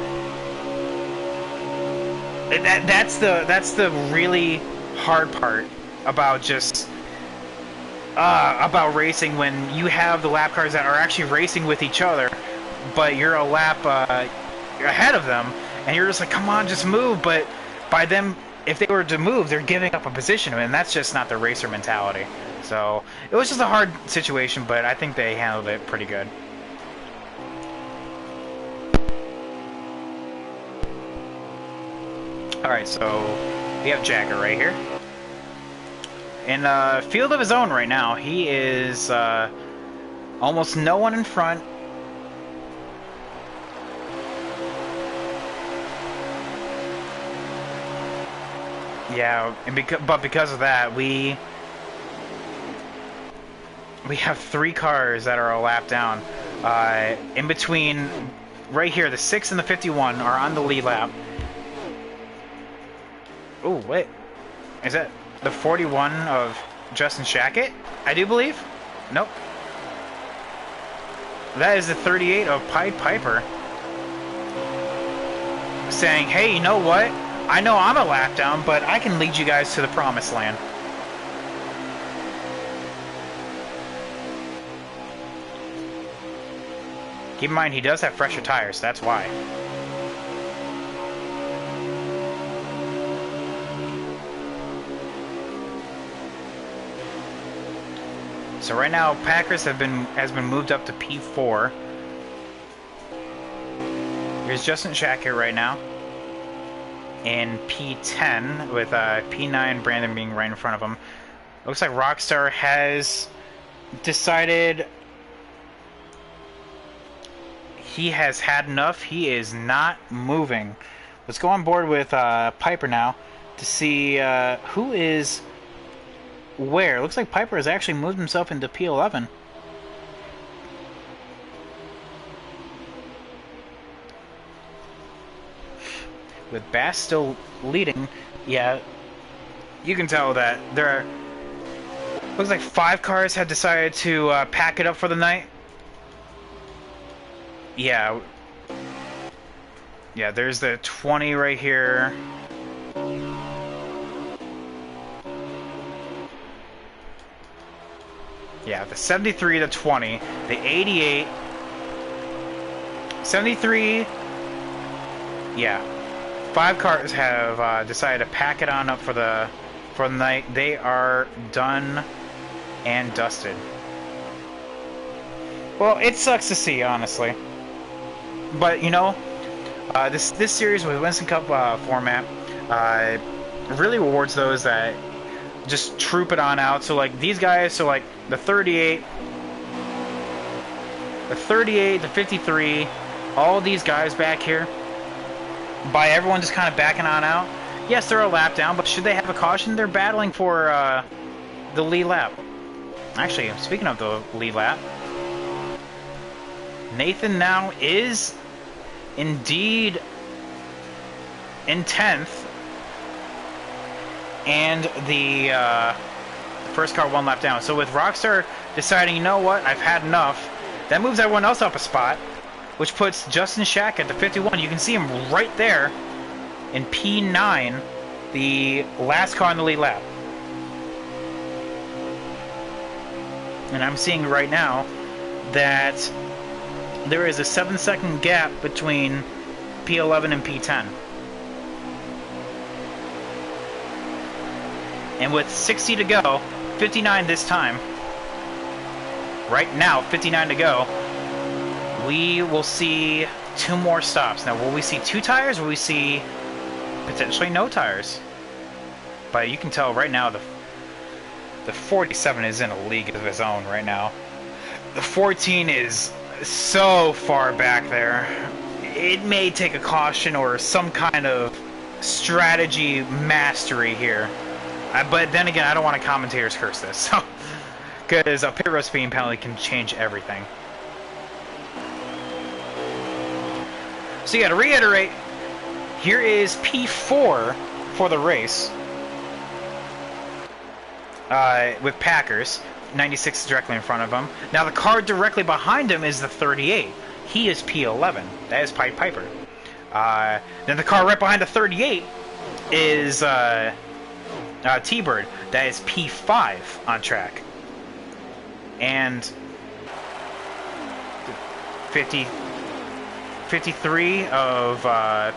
that's the really hard part about just. About racing, when you have the lap cars that are actually racing with each other, but you're a lap ahead of them, and you're just like, come on, just move. But by them, if they were to move, they're giving up a position, and that's just not the racer mentality. So it was just a hard situation, but I think they handled it pretty good. Alright, so we have Jagger right here. In a field of his own right now. He is almost no one in front. Yeah, and because of that, we have 3 cars that are a lap down. In between, right here, the 6 and the 51 are on the lead lap. Oh, wait. Is that... the 41 of Justin Shackett, I do believe. Nope. That is the 38 of Pied Piper. Saying, hey, you know what? I know I'm a lap down, but I can lead you guys to the promised land. Keep in mind, he does have fresher tires, that's why. So right now, Packers has been moved up to P4. Here's Justin Shackett right now in P10 with P9 Brandon being right in front of him. Looks like Rockstar has decided he has had enough. He is not moving. Let's go on board with Piper now to see who is where. Looks like Piper has actually moved himself into P11. With Bass still leading, yeah, you can tell that there are, looks like 5 cars have decided to pack it up for the night. Yeah, there's the 20 right here. Yeah, the 73, the 20, the 88, 73, yeah. 5 cars have decided to pack it on up for the night. They are done and dusted. Well, it sucks to see, honestly. But you know, this series with Winston Cup format really rewards those that just troop it on out. So like these guys, so like the 38, the 53, all these guys back here. By everyone just kind of backing on out. Yes, they're a lap down, but should they have a caution? They're battling for the lead lap. Actually, speaking of the lead lap, Nathan now is indeed in 10th, and the first car 1 lap down. So with Rockstar deciding, you know what, I've had enough, that moves everyone else up a spot, which puts Justin Shack at the 51. You can see him right there in P9, the last car in the lead lap. And I'm seeing right now that there is a 7-second gap between P11 and P10. And with 60 to go, 59 this time, right now, 59 to go, we will see 2 more stops. Now, will we see 2 tires, or will we see potentially no tires? But you can tell right now the 47 is in a league of his own right now. The 14 is so far back there. It may take a caution or some kind of strategy mastery here. But then again, I don't want commentators curse this, so because a pit road speeding penalty can change everything. So yeah, to reiterate, here is P4 for the race with Packers. 96 directly in front of him. Now the car directly behind him is the 38. He is P11. That is Pied Piper. Then the car right behind the 38 is T-Bird. That is P5 on track. And 53 of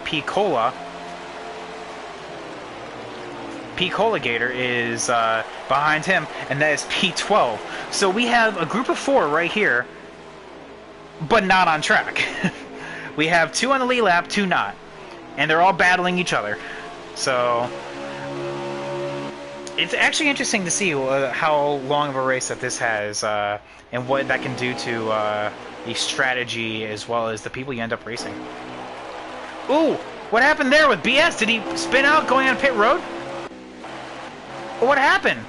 P-Cola. P-Cola Gator is behind him, and that is P12. So we have a group of 4 right here, but not on track. We have 2 on the lead lap, 2 not. And they're all battling each other. So it's actually interesting to see how long of a race that this has, and what that can do to the strategy as well as the people you end up racing. Ooh, what happened there with BS? Did he spin out going on pit road? What happened?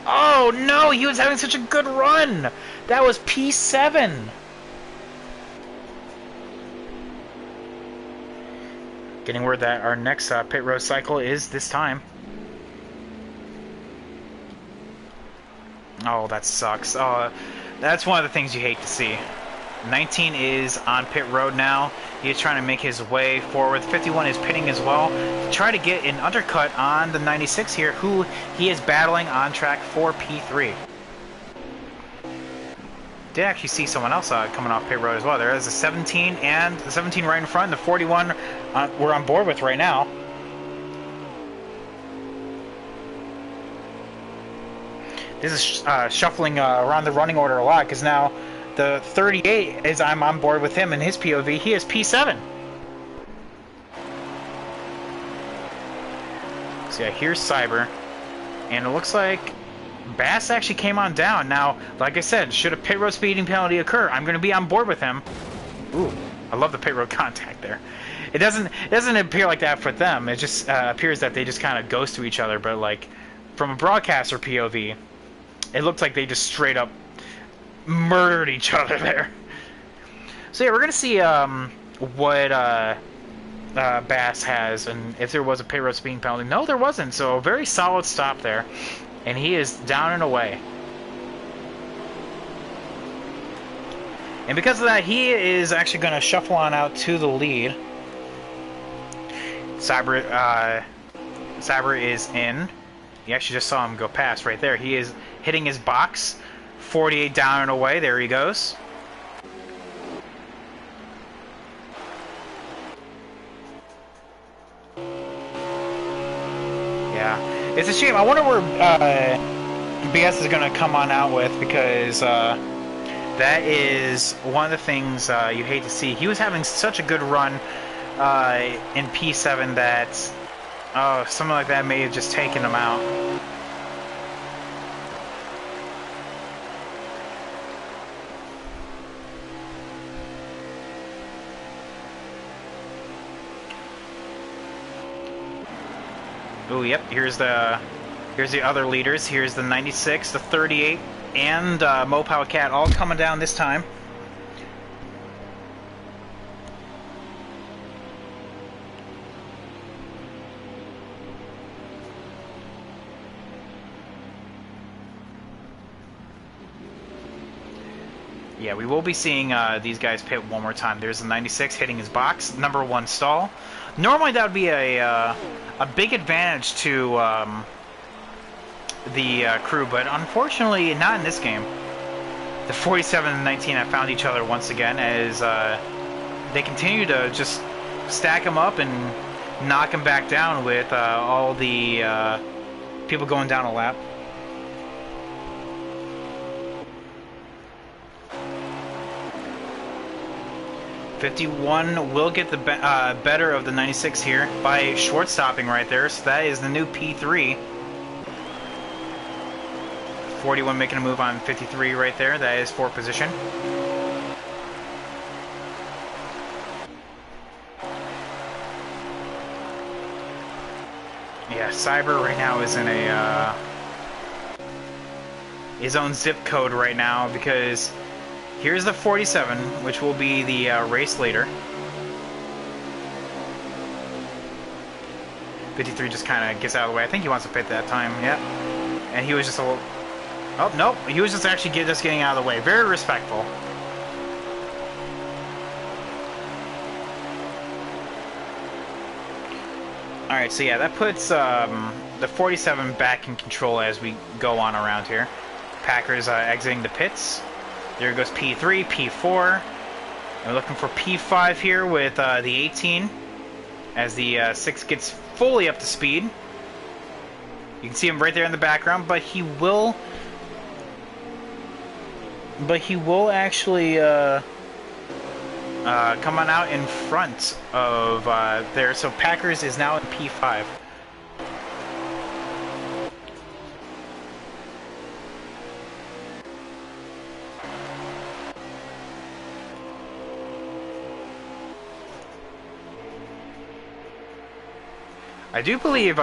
Oh no, he was having such a good run. That was P7. Getting word that our next pit road cycle is this time. Oh, that sucks. That's one of the things you hate to see. 19 is on pit road now. He is trying to make his way forward. 51 is pitting as well to try to get an undercut on the 96 here, who he is battling on track for P3. Did actually see someone else coming off pit road as well. There is a 17 and the 17 right in front. The 41 we're on board with right now. This is shuffling around the running order a lot, because now the 38 is I'm on board with him in his POV. He is P7. So yeah, here's Cyber, and it looks like Bass actually came on down. Now, like I said, should a pit road speeding penalty occur, I'm going to be on board with him. Ooh, I love the pit road contact there. It doesn't appear like that for them. It just appears that they just kind of ghost to each other. But like from a broadcaster POV, it looked like they just straight up murdered each other there. So yeah, we're gonna see what Bass has, and if there was a pit road speeding penalty. No, there wasn't. So a very solid stop there, and he is down and away. And because of that, he is actually going to shuffle on out to the lead. Cyber is in. You actually just saw him go past right there. He is hitting his box. 48 down and away. There he goes. Yeah. It's a shame. I wonder where BS is going to come on out with, because that is one of the things you hate to see. He was having such a good run in P7 that something like that may have just taken him out. Oh, yep. Here's the other leaders. Here's the 96, the 38, and Mopao Cat all coming down this time. Yeah, we will be seeing these guys pit one more time. There's the 96 hitting his box, number 1 stall. Normally that would be a big advantage to the crew, but unfortunately not in this game. The 47 and 19 have found each other once again, as they continue to just stack them up and knock them back down with all the people going down a lap. '51 will get the better of the 96 here by short stopping right there, so that is the new P3. 41 making a move on 53 right there. That is 4th position. Yeah, Cyber right now is in a his own zip code right now, because here's the 47, which will be the race leader. 53 just kind of gets out of the way. I think he wants to pit that time. Yeah, and he was just a little. Oh, nope. He was just actually just getting out of the way. Very respectful. Alright, so yeah, that puts the 47 back in control as we go on around here. Packers exiting the pits. There goes P3, P4. We're looking for P5 here with the 18 as the 6 gets fully up to speed. You can see him right there in the background, but he will actually come on out in front of there. So Packers is now in P5. I do believe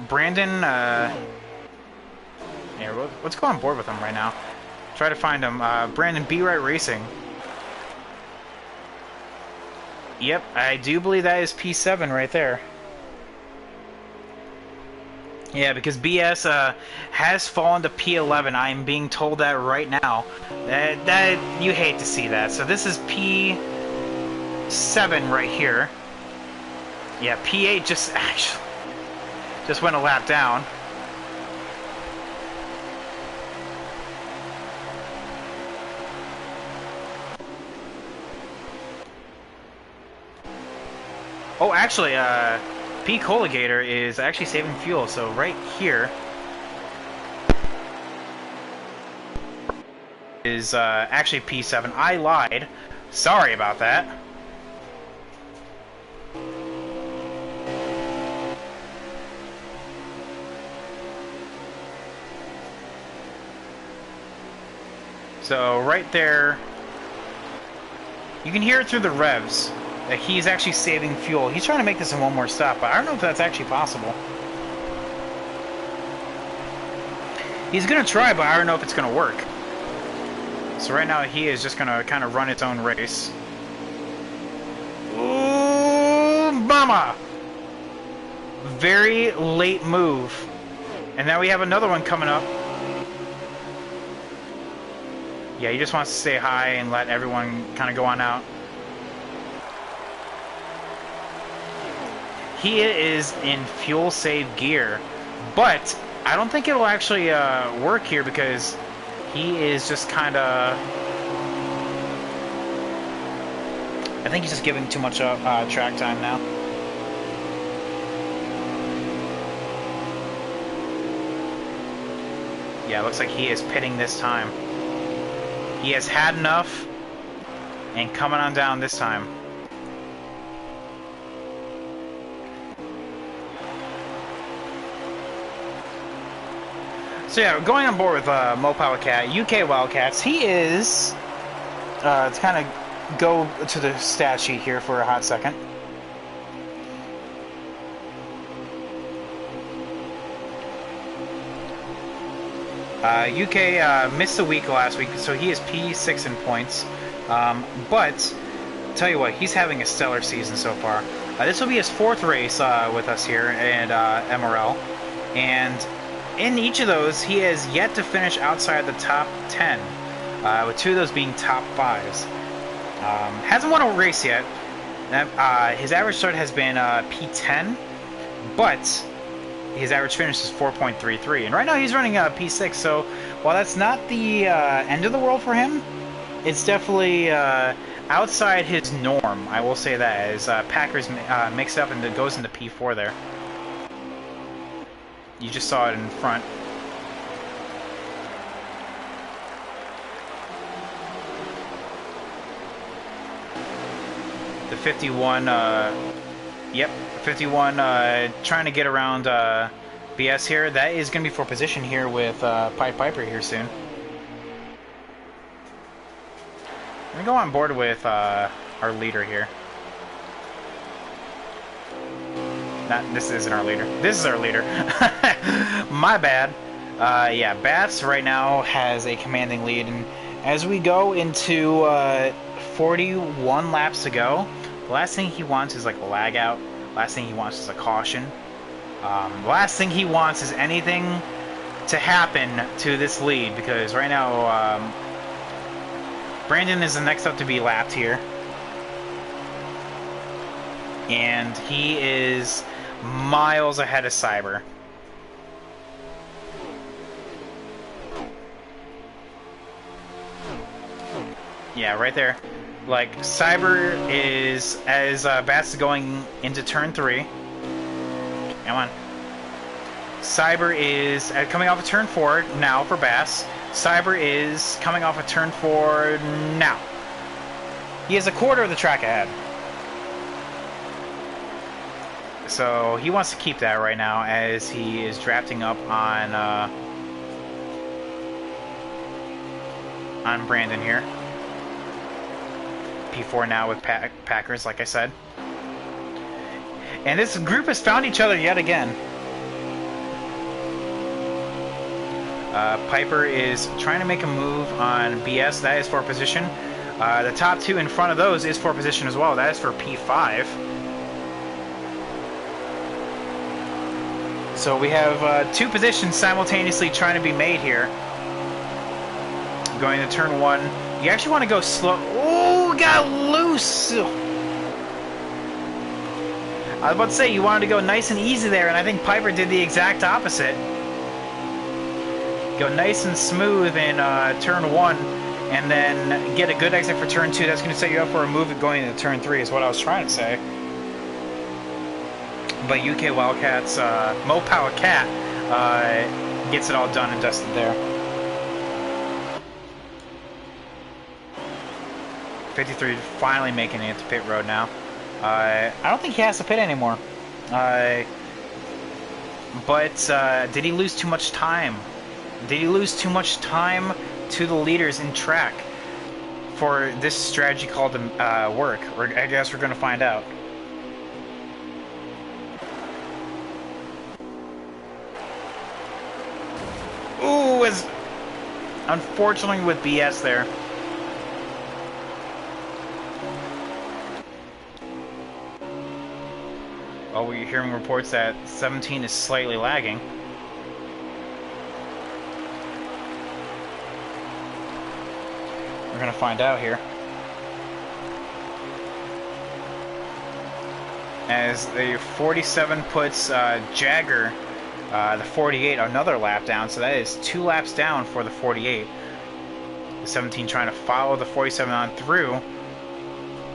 Brandon. Yeah, let's go on board with him right now. Try to find him. Brandon B. Right Racing. Yep, I do believe that is P7 right there. Yeah, because BS has fallen to P11. I'm being told that right now. That you hate to see that. So this is P7 right here. Yeah, P8 just went a lap down. Oh, actually, P Colligator is actually saving fuel, so right here is actually P7. I lied. Sorry about that. So right there, you can hear it through the revs that he's actually saving fuel. He's trying to make this in one more stop, but I don't know if that's actually possible. He's going to try, but I don't know if it's going to work. So right now he is just going to kind of run its own race. Ooh, mama! Very late move. And now we have another one coming up. Yeah, he just wants to stay high and let everyone kind of go on out. He is in fuel save gear, but I don't think it'll actually work here because he is just kind of... I think he's just giving too much track time now. Yeah, it looks like he is pitting this time. He has had enough and coming on down this time. So yeah, going on board with Mopile Cat, UK Wildcats, he is, to kind of go to the stat sheet here for a hot second. UK missed a week last week, so he is P6 in points. But, tell you what, he's having a stellar season so far. This will be his 4th race with us here at MRL. And in each of those, he has yet to finish outside the top 10, with 2 of those being top 5s. Hasn't won a race yet. His average start has been P10, but his average finish is 4.33, and right now he's running P6, so while that's not the end of the world for him, it's definitely outside his norm, I will say that, as Packers mix it up and it goes into P4 there. You just saw it in front. The 51, yep, 51 trying to get around BS here. That is going to be for position here with Pied Piper here soon. I'm going to go on board with our leader here. This isn't our leader. This is our leader. My bad. Yeah, Bats right now has a commanding lead, and as we go into 41 laps to go, the last thing he wants is like a lag out. Last thing he wants is a caution. The last thing he wants is anything to happen to this lead, because right now Brandon is the next up to be lapped here. And he is miles ahead of Cyber. Yeah, right there. Like, Cyber is, as Bats is going into turn 3. Come on. Cyber is coming off of turn 4 now for Bass. Cyber is coming off of turn 4 now. He has a quarter of the track ahead. So he wants to keep that right now as he is drafting up on Brandon here. P4 now with Packers, like I said. And this group has found each other yet again. Piper is trying to make a move on BS. That is for position. The top 2 in front of those is for position as well. That is for P5. So we have two positions simultaneously trying to be made here. Going to turn one. You actually want to go slow. Oh, got loose! I was about to say, you wanted to go nice and easy there, and I think Piper did the exact opposite. Go nice and smooth in turn one, and then get a good exit for turn two. That's going to set you up for a move going into turn three, is what I was trying to say. But UK Wildcats, Mo Power Cat, gets it all done and dusted there. 53 finally making it to pit road now. I don't think he has to pit anymore. But did he lose too much time? Did he lose too much time to the leaders in track for this strategy called to work? I guess we're going to find out. Ooh, unfortunately with BS there. Oh, we're hearing reports that 17 is slightly lagging. We're going to find out here. As the 47 puts Jagger, the 48, another lap down. So that is 2 laps down for the 48. The 17 trying to follow the 47 on through.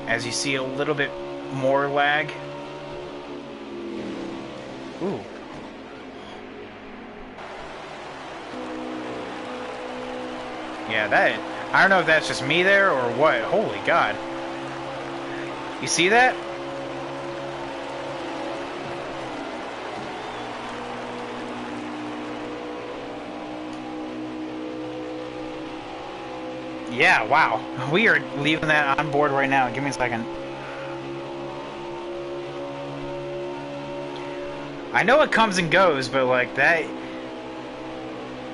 As you see a little bit more lag. Ooh. Yeah, that... I don't know if that's just me there or what. Holy God. You see that? Yeah, wow. We are leaving that on board right now. Give me a second. I know it comes and goes, but like that...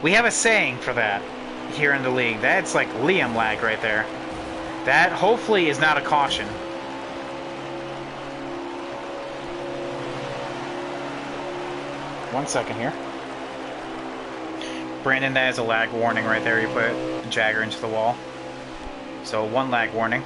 We have a saying for that here in the league. That's like Liam lag right there. That hopefully is not a caution. One second here. Brandon, that is a lag warning right there. You put Jagger into the wall. So 1 lag warning.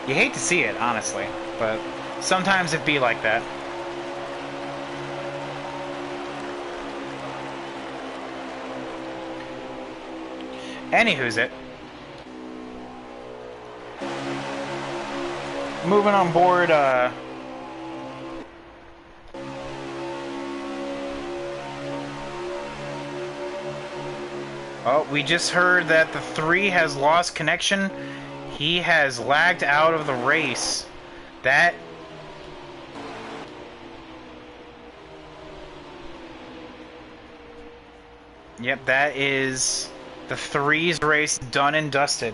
You hate to see it, honestly, but sometimes it be like that. Anywho's it. Moving on board, oh, we just heard that the 3 has lost connection. He has lagged out of the race. That... Yep, that is the 3's race done and dusted.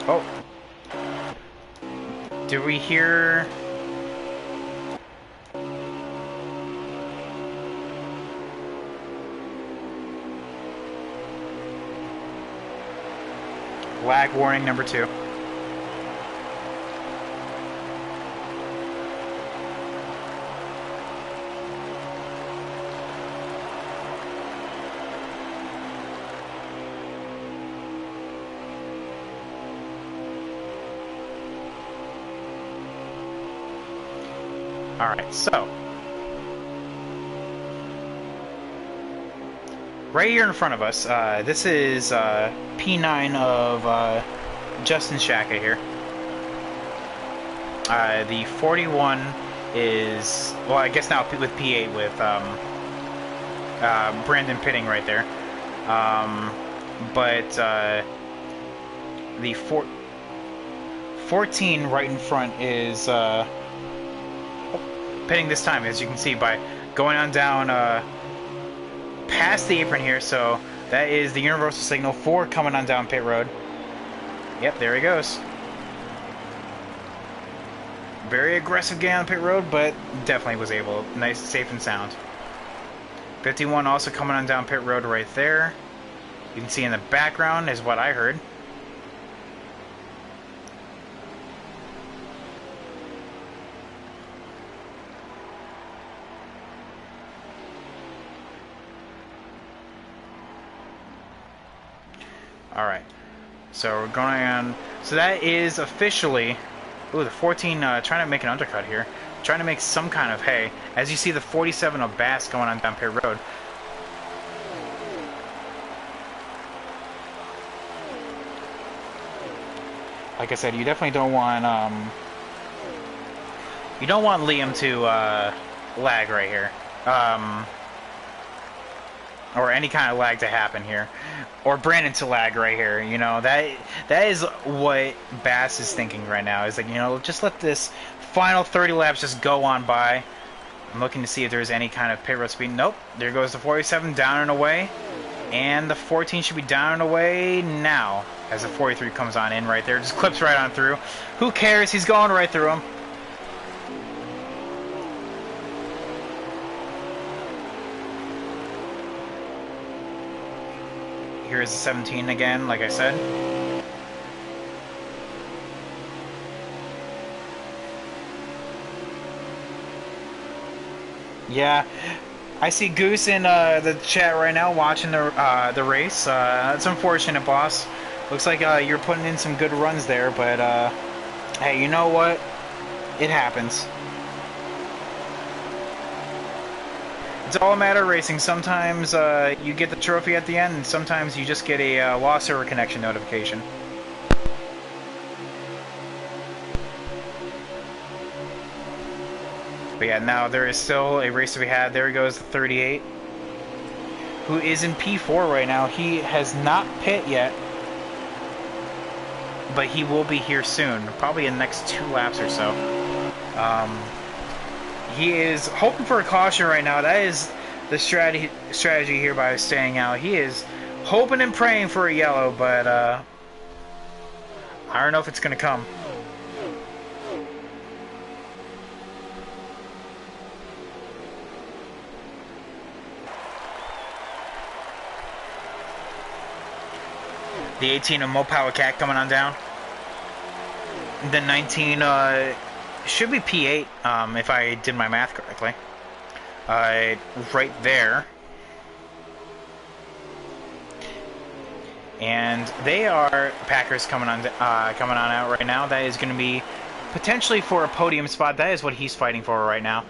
Oh. Do we hear... Lag warning number 2. Alright, so right here in front of us, this is P9 of Justin Shaka here. The 41 is, well, I guess now with P8 with Brandon pitting right there. But the 14 right in front is pitting this time, as you can see, by going on down past the apron here. So that is the universal signal for coming on down pit road. Yep, there he goes. Very aggressive getting on the pit road, but definitely was able. Nice, safe and sound. 51 also coming on down pit road right there. You can see in the background is what I heard. Alright. So we're going on. So that is officially. Ooh, the 14 trying to make an undercut here. Trying to make some kind of hay. As you see the 47 of Bass going on down pit road. Like I said, you definitely don't want Liam to lag right here. Or any kind of lag to happen here. Or Brandon to lag right here. You know, that is what Bass is thinking right now. Is like, you know, just let this final 30 laps just go on by. I'm looking to see if there's any kind of pit road speed. Nope. There goes the 47 down and away. And the 14 should be down and away now. As the 43 comes on in right there. Just clips right on through. Who cares? He's going right through him. Here's the 17 again, like I said. Yeah, I see Goose in the chat right now watching the race. That's unfortunate, boss. Looks like you're putting in some good runs there, but hey, you know what? It happens. It's all a matter of racing. Sometimes you get the trophy at the end, and sometimes you just get a lost server connection notification. But yeah, now there is still a race to be had. There goes the 38, who is in P4 right now. He has not pit yet, but he will be here soon, probably in the next 2 laps or so. He is hoping for a caution right now. That is the strategy here by staying out. He is hoping and praying for a yellow, but I don't know if it's going to come. The 18 of Mo Power Cat coming on down. The 19 should be P8 if I did my math correctly. Right there. And they are Packers coming on out right now. That is going to be potentially for a podium spot. That is what he's fighting for right now.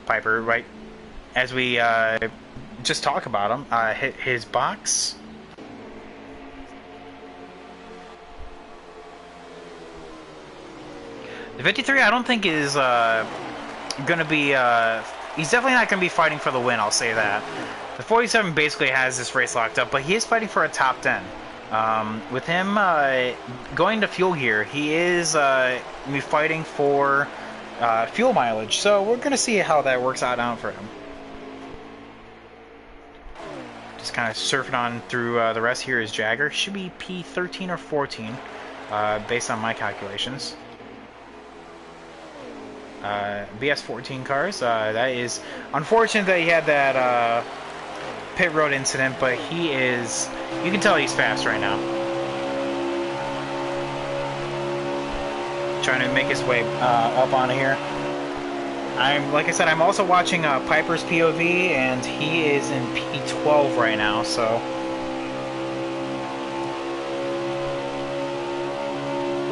Piper, right? As we just talk about him, hit his box. The 53, I don't think is going to be... he's definitely not going to be fighting for the win, I'll say that. The 47 basically has this race locked up, but he is fighting for a top 10. With him going to fuel gear, he is fighting for fuel mileage. So we're going to see how that works out for him. Just kind of surfing on through the rest here is Jagger. Should be P13 or 14, based on my calculations. BS14 cars. That is unfortunate that he had that pit road incident, but he is... You can tell he's fast right now. Trying to make his way up on here. Like I said, I'm also watching Piper's POV, and he is in P12 right now, so...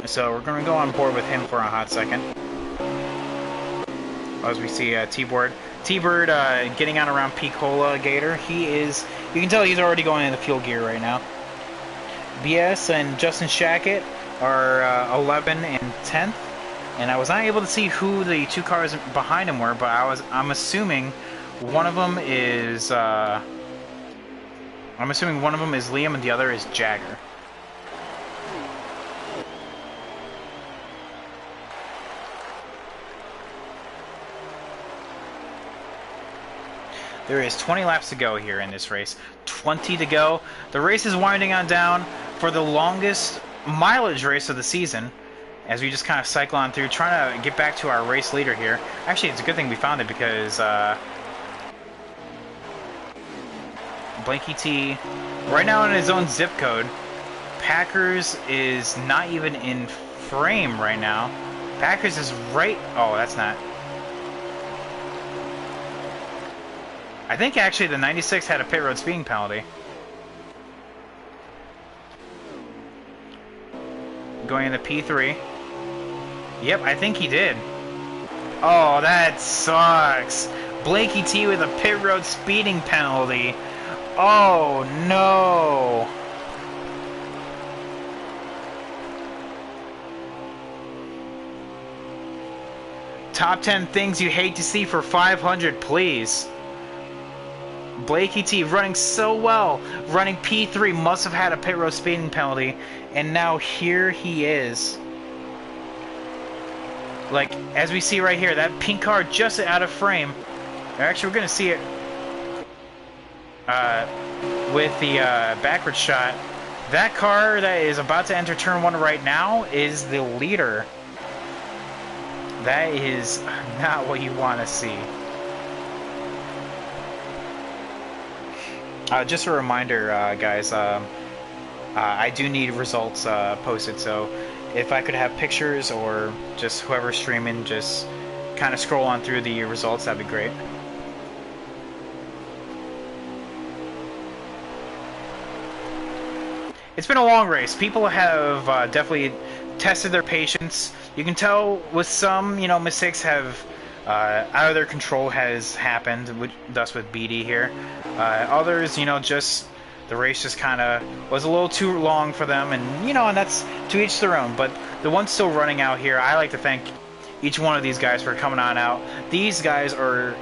So we're going to go on board with him for a hot second. As we see T-Bird. T-Bird getting on around P-Cola Gator. He is... You can tell he's already going into fuel gear right now. BS and Justin Shackett are 11 and 10th. And I was not able to see who the 2 cars behind him were, but I'm assuming one of them is... I'm assuming one of them is Liam and the other is Jagger. There is 20 laps to go here in this race. 20 to go. The race is winding on down for the longest mileage race of the season. as we just kind of cycle on through, trying to get back to our race leader here. Actually, it's a good thing we found it because Blanky T, right now in his own zip code, Packers is not even in frame right now. Packers is right... Oh, that's not... I think actually the 96 had a pit road speeding penalty. Going into P3. Yep, I think he did. Oh, that sucks. Blanky T with a pit road speeding penalty. Oh, no. Top 10 things you hate to see for 500, please. Blanky T running so well. Running P3, must have had a pit road speeding penalty. And now here he is. Like, as we see right here, that pink car just out of frame. Actually, we're going to see it with the backward shot. That car that is about to enter turn 1 right now is the leader. That is not what you want to see. Just a reminder, guys, I do need results posted, so if I could have pictures or just whoever's streaming, just kind of scroll on through the results, that'd be great. It's been a long race. People have definitely tested their patience. You can tell with some, you know, mistakes have out of their control has happened, thus with BD here. Others, you know, just the race just kind of was a little too long for them, and you know, and that's to each their own. But the ones still running out here, I like to thank each one of these guys for coming on out. These guys are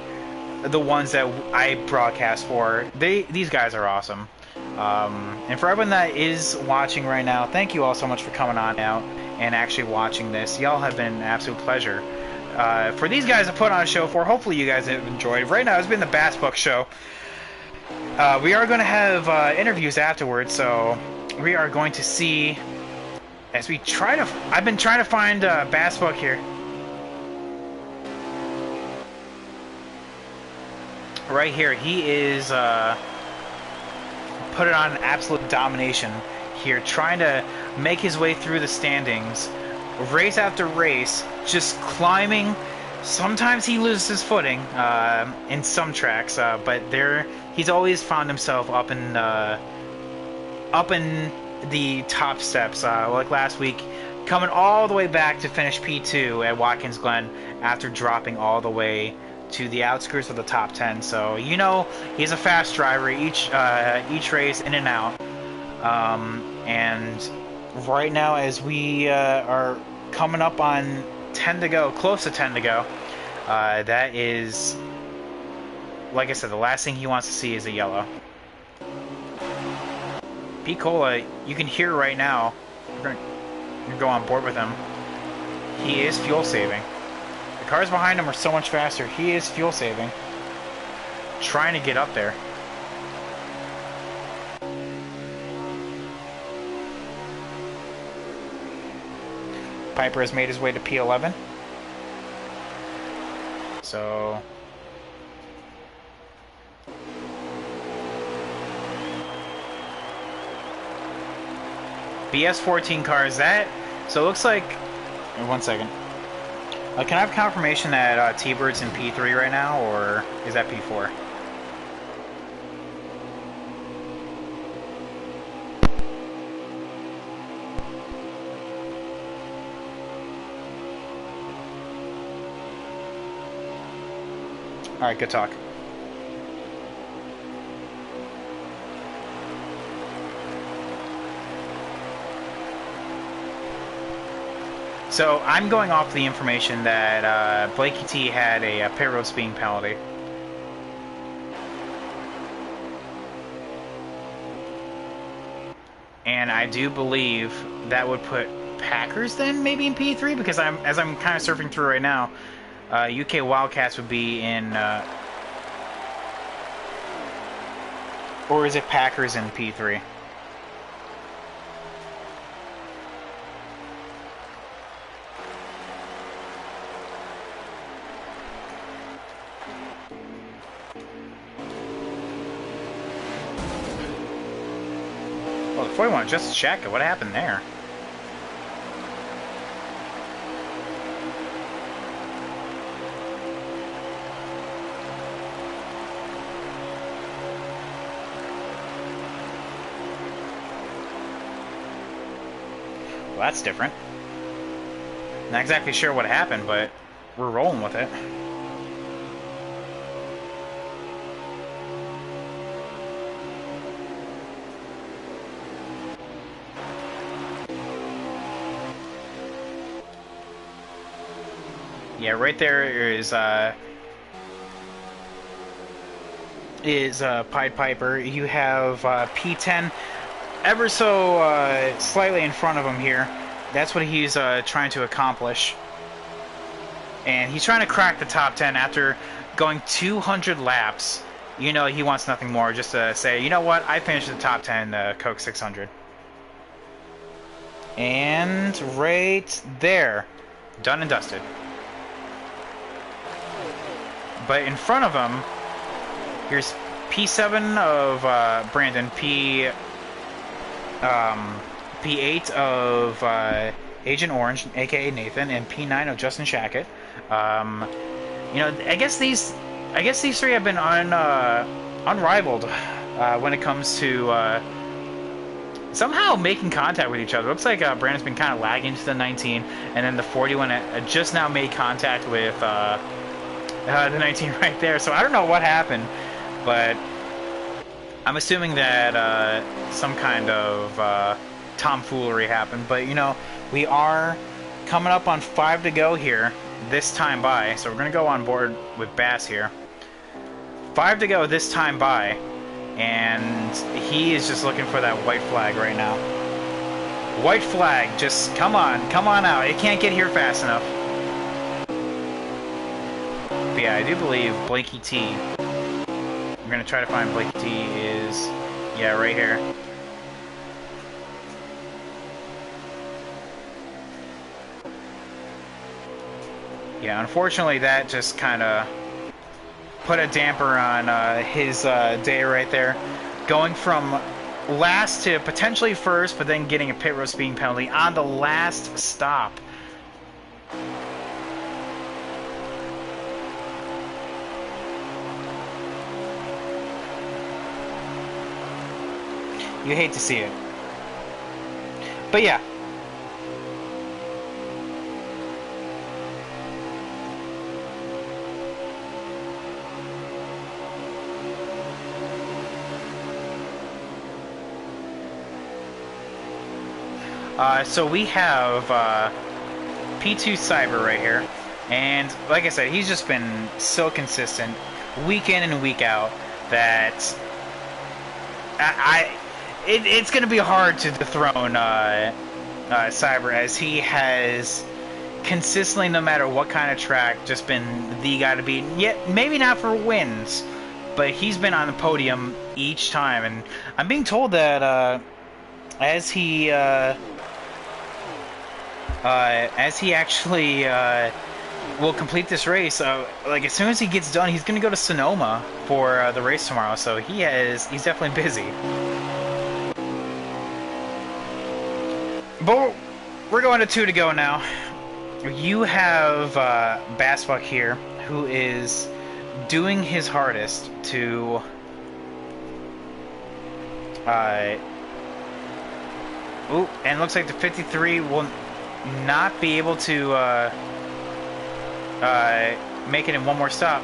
the ones that I broadcast for. These guys are awesome. And for everyone that is watching right now, thank you all so much for coming on out and actually watching this. Y'all have been an absolute pleasure. For these guys to put on a show for, hopefully you guys have enjoyed. Right now, it's been the Bass Book Show. We are going to have interviews afterwards, so we are going to see as we try to... I've been trying to find Bass Book here. Right here, he is put it on absolute domination here, trying to make his way through the standings, race after race, just climbing. Sometimes he loses his footing in some tracks, but he's always found himself up in the top steps. Like last week, coming all the way back to finish P2 at Watkins Glen after dropping all the way to the outskirts of the top 10. So you know he's a fast driver each race, in and out. And right now, as we are coming up on 10 to go, close to 10 to go, that is, like I said, the last thing he wants to see is a yellow. P-Cola, you can hear right now, we're gonna go on board with him. He is fuel saving. The cars behind him are so much faster. He is fuel saving, trying to get up there. Piper has made his way to P11. So BS14 cars, that, so it looks like, 1 second. Can I have confirmation that T-Bird's in P3 right now, or is that P4? Alright, good talk. So, I'm going off the information that Blakey T had a pit road speeding penalty. And I do believe that would put Packers then maybe in P3, because as I'm kind of surfing through right now, UK Wildcats would be in, or is it Packers in P3? 41, just check it. What happened there? Well, that's different. Not exactly sure what happened, but we're rolling with it. Yeah, right there is Pied Piper. You have P10 ever so slightly in front of him here. That's what he's trying to accomplish. And he's trying to crack the top 10 after going 200 laps. You know, he wants nothing more, just to say, you know what, I finished the top 10 Coke 600. And right there, done and dusted. But in front of him, here's P7 of Brandon, P8 of Agent Orange, aka Nathan, and P9 of Justin Shackett. You know, I guess these three have been unrivaled when it comes to somehow making contact with each other. Looks like Brandon's been kind of lagging to the 19, and then the 41 just now made contact with the 19 right there. So I don't know what happened, but I'm assuming that some kind of tomfoolery happened. But, you know, we are coming up on 5 to go here this time by. So we're going to go on board with Bass here. 5 to go this time by. And he is just looking for that white flag right now. White flag, just come on out. It can't get here fast enough. But yeah, I do believe Blakey T. I'm gonna try to find Blakey T is, yeah, right here. Yeah, unfortunately that just kind of put a damper on his day right there. Going from last to potentially first, but then getting a pit road speeding penalty on the last stop. You hate to see it. But yeah. So we have P2 Cyber right here. And like I said, he's just been so consistent week in and week out that it's going to be hard to dethrone Cyber, as he has consistently, no matter what kind of track, just been the guy to beat. Yet maybe not for wins, but he's been on the podium each time. And I'm being told that as he actually will complete this race, like as soon as he gets done, he's going to go to Sonoma for the race tomorrow. So he's definitely busy. But we're going to 2 to go now. You have Bassbuck here, who is doing his hardest to ooh, and it looks like the 53 will not be able to make it in one more stop.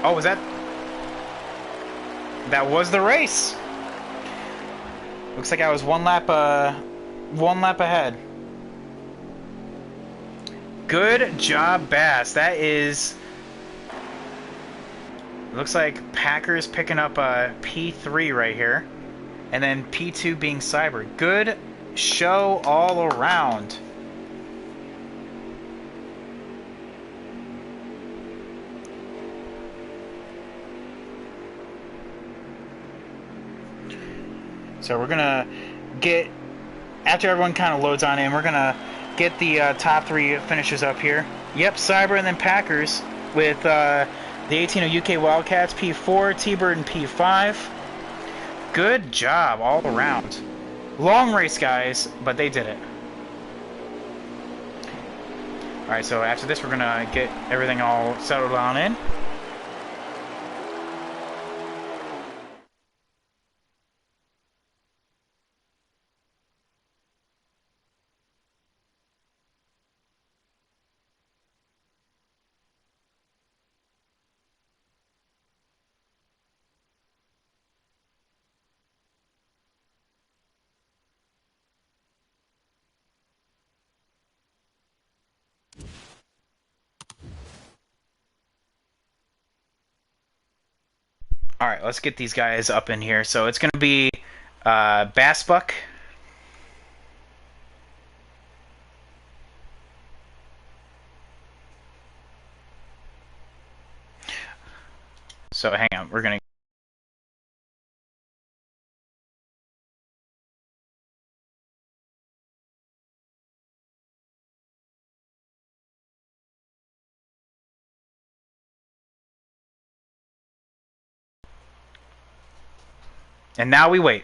Oh, was that? That was the race. Looks like I was one lap ahead. Good job, Bass. That is. Looks like Packers picking up P3 right here. And then P2 being Cyber. Good show all around. So we're going to get, after everyone kind of loads on in, we're going to get the top 3 finishes up here. Yep, Cyber and then Packers with the 18 of UK Wildcats, P4, T-Bird, and P5. Good job all around. Long race, guys, but they did it. All right, so after this, we're gonna get everything all settled on in. All right, let's get these guys up in here. So it's gonna be Bass Buck. So hang on, we're gonna. And now we wait.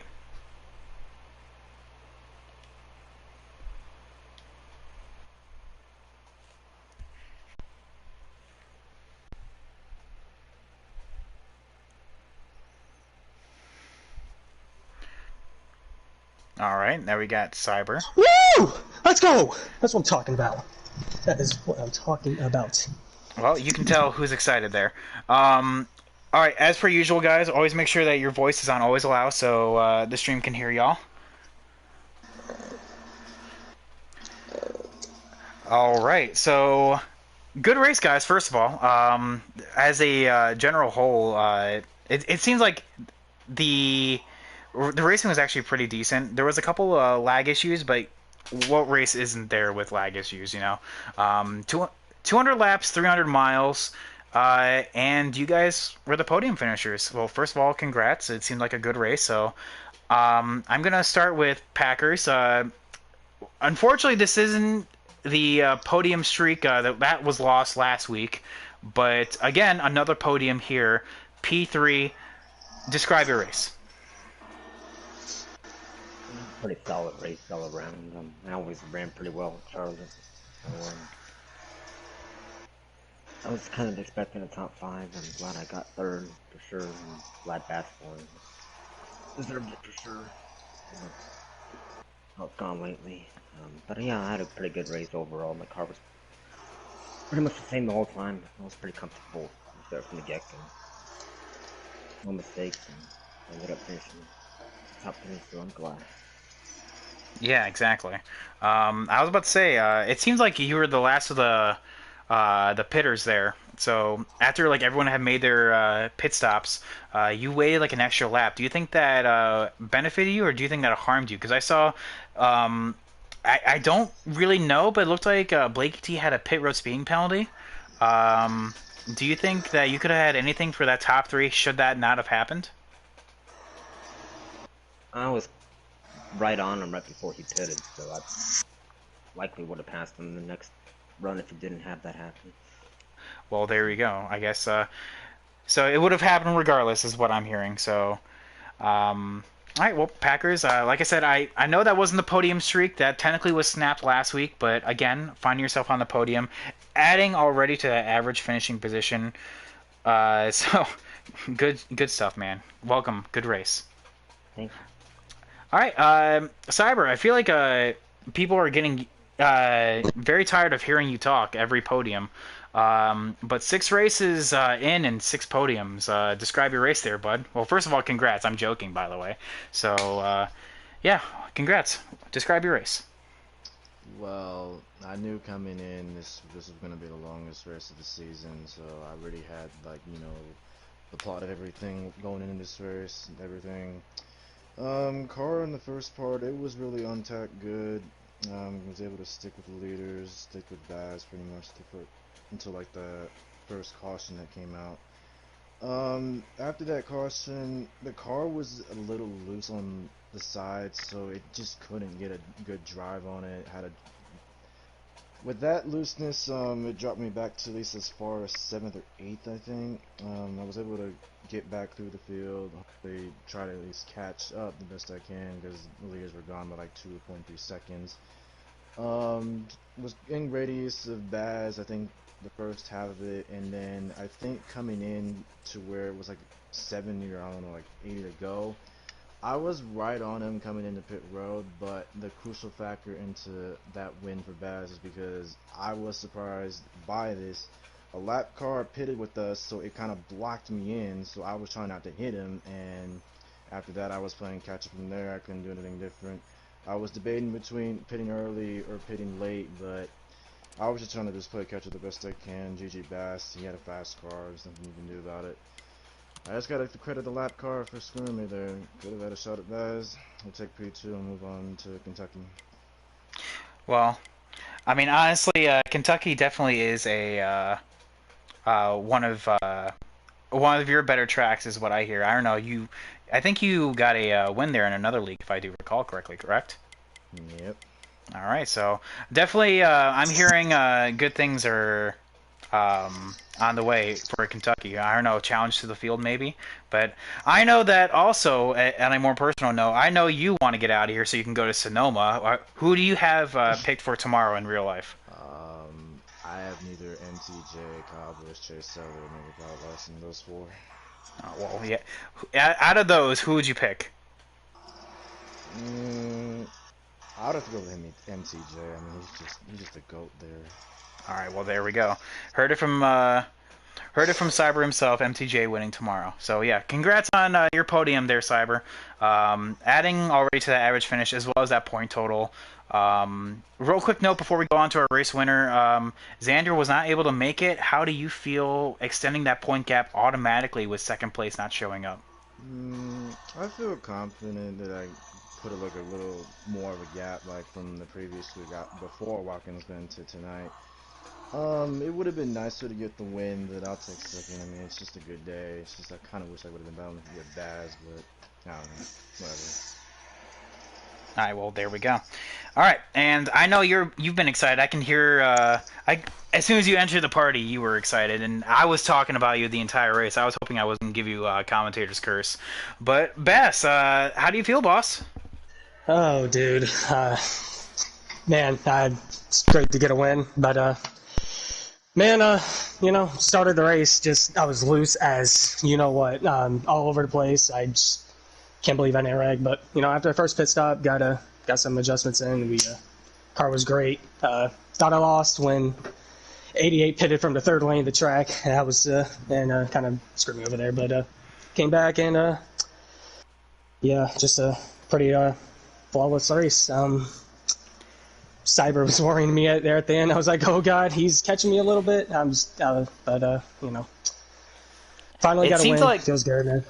All right, now we got Cyber. Woo! Let's go! That's what I'm talking about. That is what I'm talking about. Well, you can tell who's excited there. All right, as per usual, guys, always make sure that your voice is on always allow so the stream can hear y'all. All right, so good race, guys. First of all, as a general whole, it seems like the the racing was actually pretty decent. There was a couple lag issues, but what race isn't there with lag issues? You know, 200 laps, 300 miles. And you guys were the podium finishers. Well, first of all, congrats. It seemed like a good race. So I'm going to start with Packers. Unfortunately, this isn't the podium streak that was lost last week. But again, another podium here. P3. Describe your race. Pretty solid race all around. I always ran pretty well with Charlie. So, I was kind of expecting a top 5. I'm glad I got 3rd for sure. I'm glad Bass won. Deserved it for sure. How it's gone lately. But yeah, I had a pretty good race overall. My car was pretty much the same the whole time. I was pretty comfortable from the get-go. No mistakes, and I ended up finishing top 10, so I'm glad. Yeah, exactly. I was about to say, it seems like you were the last of the pitters there. So after like everyone had made their pit stops, you waited like an extra lap. Do you think that benefited you, or do you think that harmed you? Because I saw, I don't really know, but it looked like Blakey T had a pit road speeding penalty. Do you think that you could have had anything for that top 3 should that not have happened? I was right on him right before he pitted, so I likely would have passed him the next run if he didn't have that happen. Well, there we go. I guess so. It would have happened regardless, is what I'm hearing. So, all right. Well, Packers. Like I said, I know that wasn't the podium streak that technically was snapped last week, but again, finding yourself on the podium, adding already to the average finishing position. So, good stuff, man. Welcome. Good race. Thank you. All right, Cyber. I feel like people are getting very tired of hearing you talk every podium. But 6 races in and 6 podiums. Describe your race there, bud. Well, first of all, congrats. I'm joking, by the way. So, yeah, congrats. Describe your race. Well, I knew coming in this was going to be the longest race of the season, so I already had like the plot of everything going into this race and everything. Car in the first part, it was really untacked good. Was able to stick with the leaders, stick with Baz pretty much until like the first caution that came out. After that caution, the car was a little loose on the sides, so it just couldn't get a good drive on it. Had a with that looseness, it dropped me back to at least as far as 7th or 8th, I think. I was able to get back through the field, hopefully try to at least catch up the best I can, because the leaders were gone by like 2.3 seconds. Was in radius of Baz, I think, the first half of it, and then I think coming in to where it was like 70 or I don't know, like 80 to go, I was right on him coming into pit road, but the crucial factor into that win for Baz is because I was surprised by this. A lap car pitted with us, so it kind of blocked me in, so I was trying not to hit him, and after that I was playing catch up from there. I couldn't do anything different. I was debating between pitting early or pitting late, but I was just trying to just play catch up the best I can. GG Bass, he had a fast car, there's nothing you can do about it. I just gotta credit the lap car for screwing me there. Could have had a shot at Baz. We'll take P2 and move on to Kentucky. Well, I mean, honestly, Kentucky definitely is a one of your better tracks, is what I hear. I don't know, I think you got a win there in another league, if I do recall correctly. Correct? Yep. All right, so definitely, I'm hearing good things are on the way for Kentucky. I don't know, challenge to the field maybe, but I know that also, on a more personal note, I know you want to get out of here so you can go to Sonoma. Who do you have picked for tomorrow in real life? I have neither MTJ, Cowboys, Chase Seller, or Kyle Larson, those four. Oh, well, yeah. Out of those, who would you pick? I would have to go with MTJ. I mean, he's just a goat there. All right, well, there we go. Heard it from Cyber himself. MTJ winning tomorrow. So yeah, congrats on your podium there, Cyber. Adding already to that average finish as well as that point total. Real quick note before we go on to our race winner. Xander was not able to make it. How do you feel extending that point gap automatically with second place not showing up? I feel confident that I put like a little more of a gap, like from the previous week before Watkins went to tonight. It would have been nicer to get the win, but I'll take second. I mean, it's just a good day. It's just I kind of wish I would have been battling with Baz, but I don't know. Whatever. All right, well, there we go. All right, and I know you've been excited. I can hear. As soon as you entered the party, you were excited, and I was talking about you the entire race. I was hoping I wasn't gonna give you a commentator's curse, but Bess, how do you feel, boss? Oh, dude, man, it's great to get a win, but man, started the race, just I was loose as you know what, all over the place. I just can't believe I didn't rag, but after the first pit stop, got some adjustments in. Car was great. Thought I lost when 88 pitted from the third lane of the track. That was and kind of screwed me over there, but came back and just a pretty flawless race. Cyber was worrying me there at the end. I was like, oh god, he's catching me a little bit. I'm just, finally got a win. Like, feels good, man.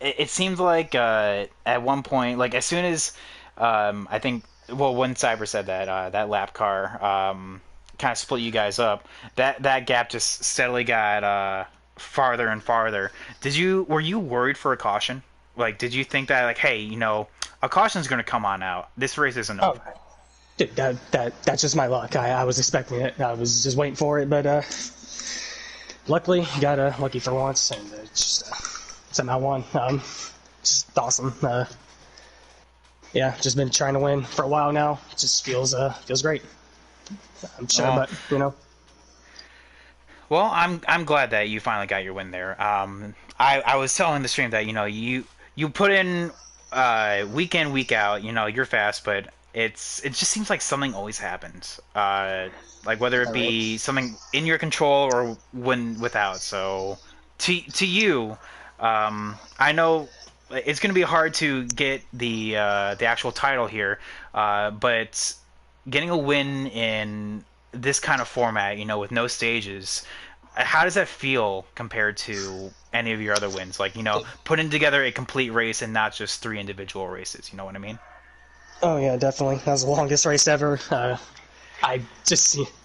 It seemed like at one point, like as soon as I think, well, when Cyber said that that lap car kind of split you guys up, that gap just steadily got farther and farther. Were you worried for a caution? Like, did you think that, like, hey, a caution's going to come on out. This race isn't over. Dude, that's just my luck. I was expecting it. I was just waiting for it, but luckily got lucky for once, and just somehow won. Just awesome. Just been trying to win for a while now. It just feels great. I'm sure, but Well, I'm glad that you finally got your win there. I was telling the stream that you put in week in, week out. You're fast, but it just seems like something always happens. Like whether it be something in your control or without. So to you, I know it's going to be hard to get the actual title here, but getting a win in this kind of format, with no stages, how does that feel compared to any of your other wins? Like, putting together a complete race and not just 3 individual races. You know what I mean? Oh yeah, definitely. That was the longest race ever. I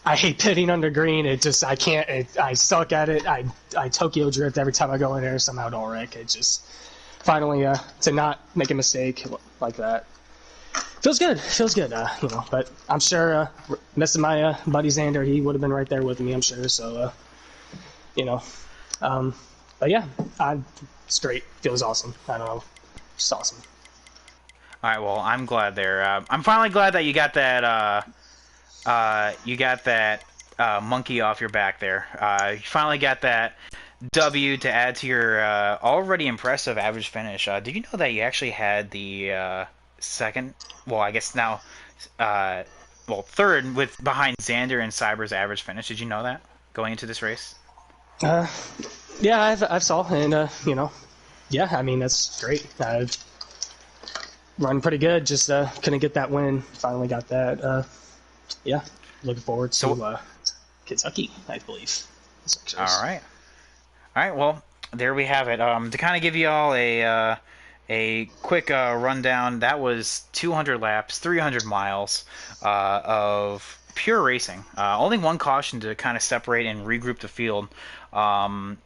hate pitting under green. I can't. I suck at it. I Tokyo drift every time I go in there. Somehow don't wreck. It just finally to not make a mistake like that. Feels good. Feels good. But I'm sure missing my buddy Xander, he would have been right there with me. I'm sure. So, you know, um, but yeah, it's great. Feels awesome. I don't know, just awesome. All right, well, I'm glad there. I'm finally glad that you got that. Monkey off your back there. You finally got that W to add to your already impressive average finish. Did you know that you actually had the second? Well, I guess now, uh, third with behind Xander and Cyber's average finish. Did you know that going into this race? Uh, yeah, I've saw, and yeah, I mean that's great. I've run pretty good. Just couldn't get that win. Finally got that. Yeah, looking forward So, to Kentucky, I believe. all right. All right, well, there we have it. To kind of give you all a quick rundown, that was 200 laps, 300 miles of pure racing. Only one caution to kind of separate and regroup the field. Um,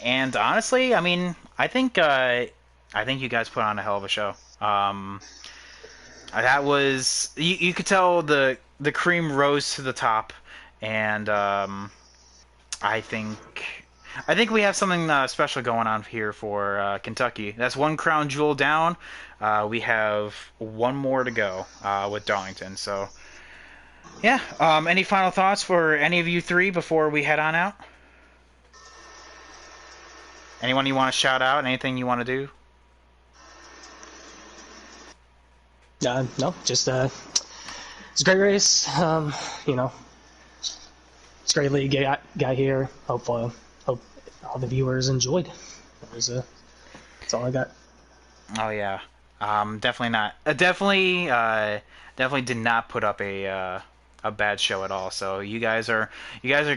and honestly, I mean, I think you guys put on a hell of a show. That was you could tell the cream rose to the top, and I think I think we have something special going on here for Kentucky. That's one crown jewel down. We have one more to go with Darlington. So, yeah. Any final thoughts for any of you three before we head on out? Anyone you want to shout out? Anything you want to do? No, just it's a great race. You know, it's a great league guy here. Hope all the viewers enjoyed. That's all I got. Oh yeah. Definitely not. Definitely did not put up a bad show at all. So you guys are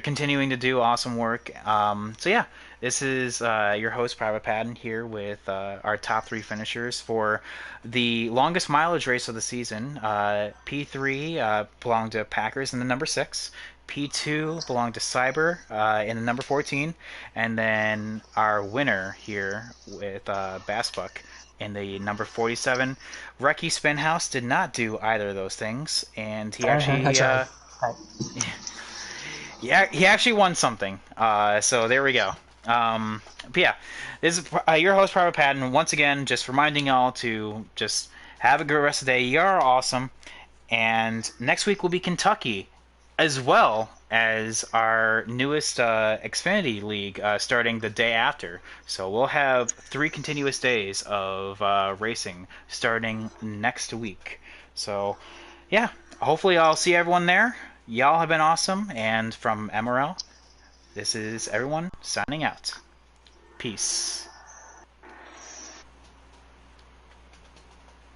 continuing to do awesome work. So yeah, this is your host Private Patton here with our top three finishers for the longest mileage race of the season. P3 belonged to Packers in the number 6. P2 belonged to Cyber in the number 14, and then our winner here with Bassbuck in the number 47. Reki Spinhouse did not do either of those things, and he I actually tried. yeah, he actually won something. So there we go. But yeah, this is your host, Private Patton. Once again, just reminding y'all to just have a good rest of the day. You're awesome. And next week will be Kentucky, as well as our newest Xfinity League starting the day after. So we'll have 3 continuous days of racing starting next week. So, yeah, hopefully I'll see everyone there. Y'all have been awesome. And from MRL, this is everyone signing out. Peace.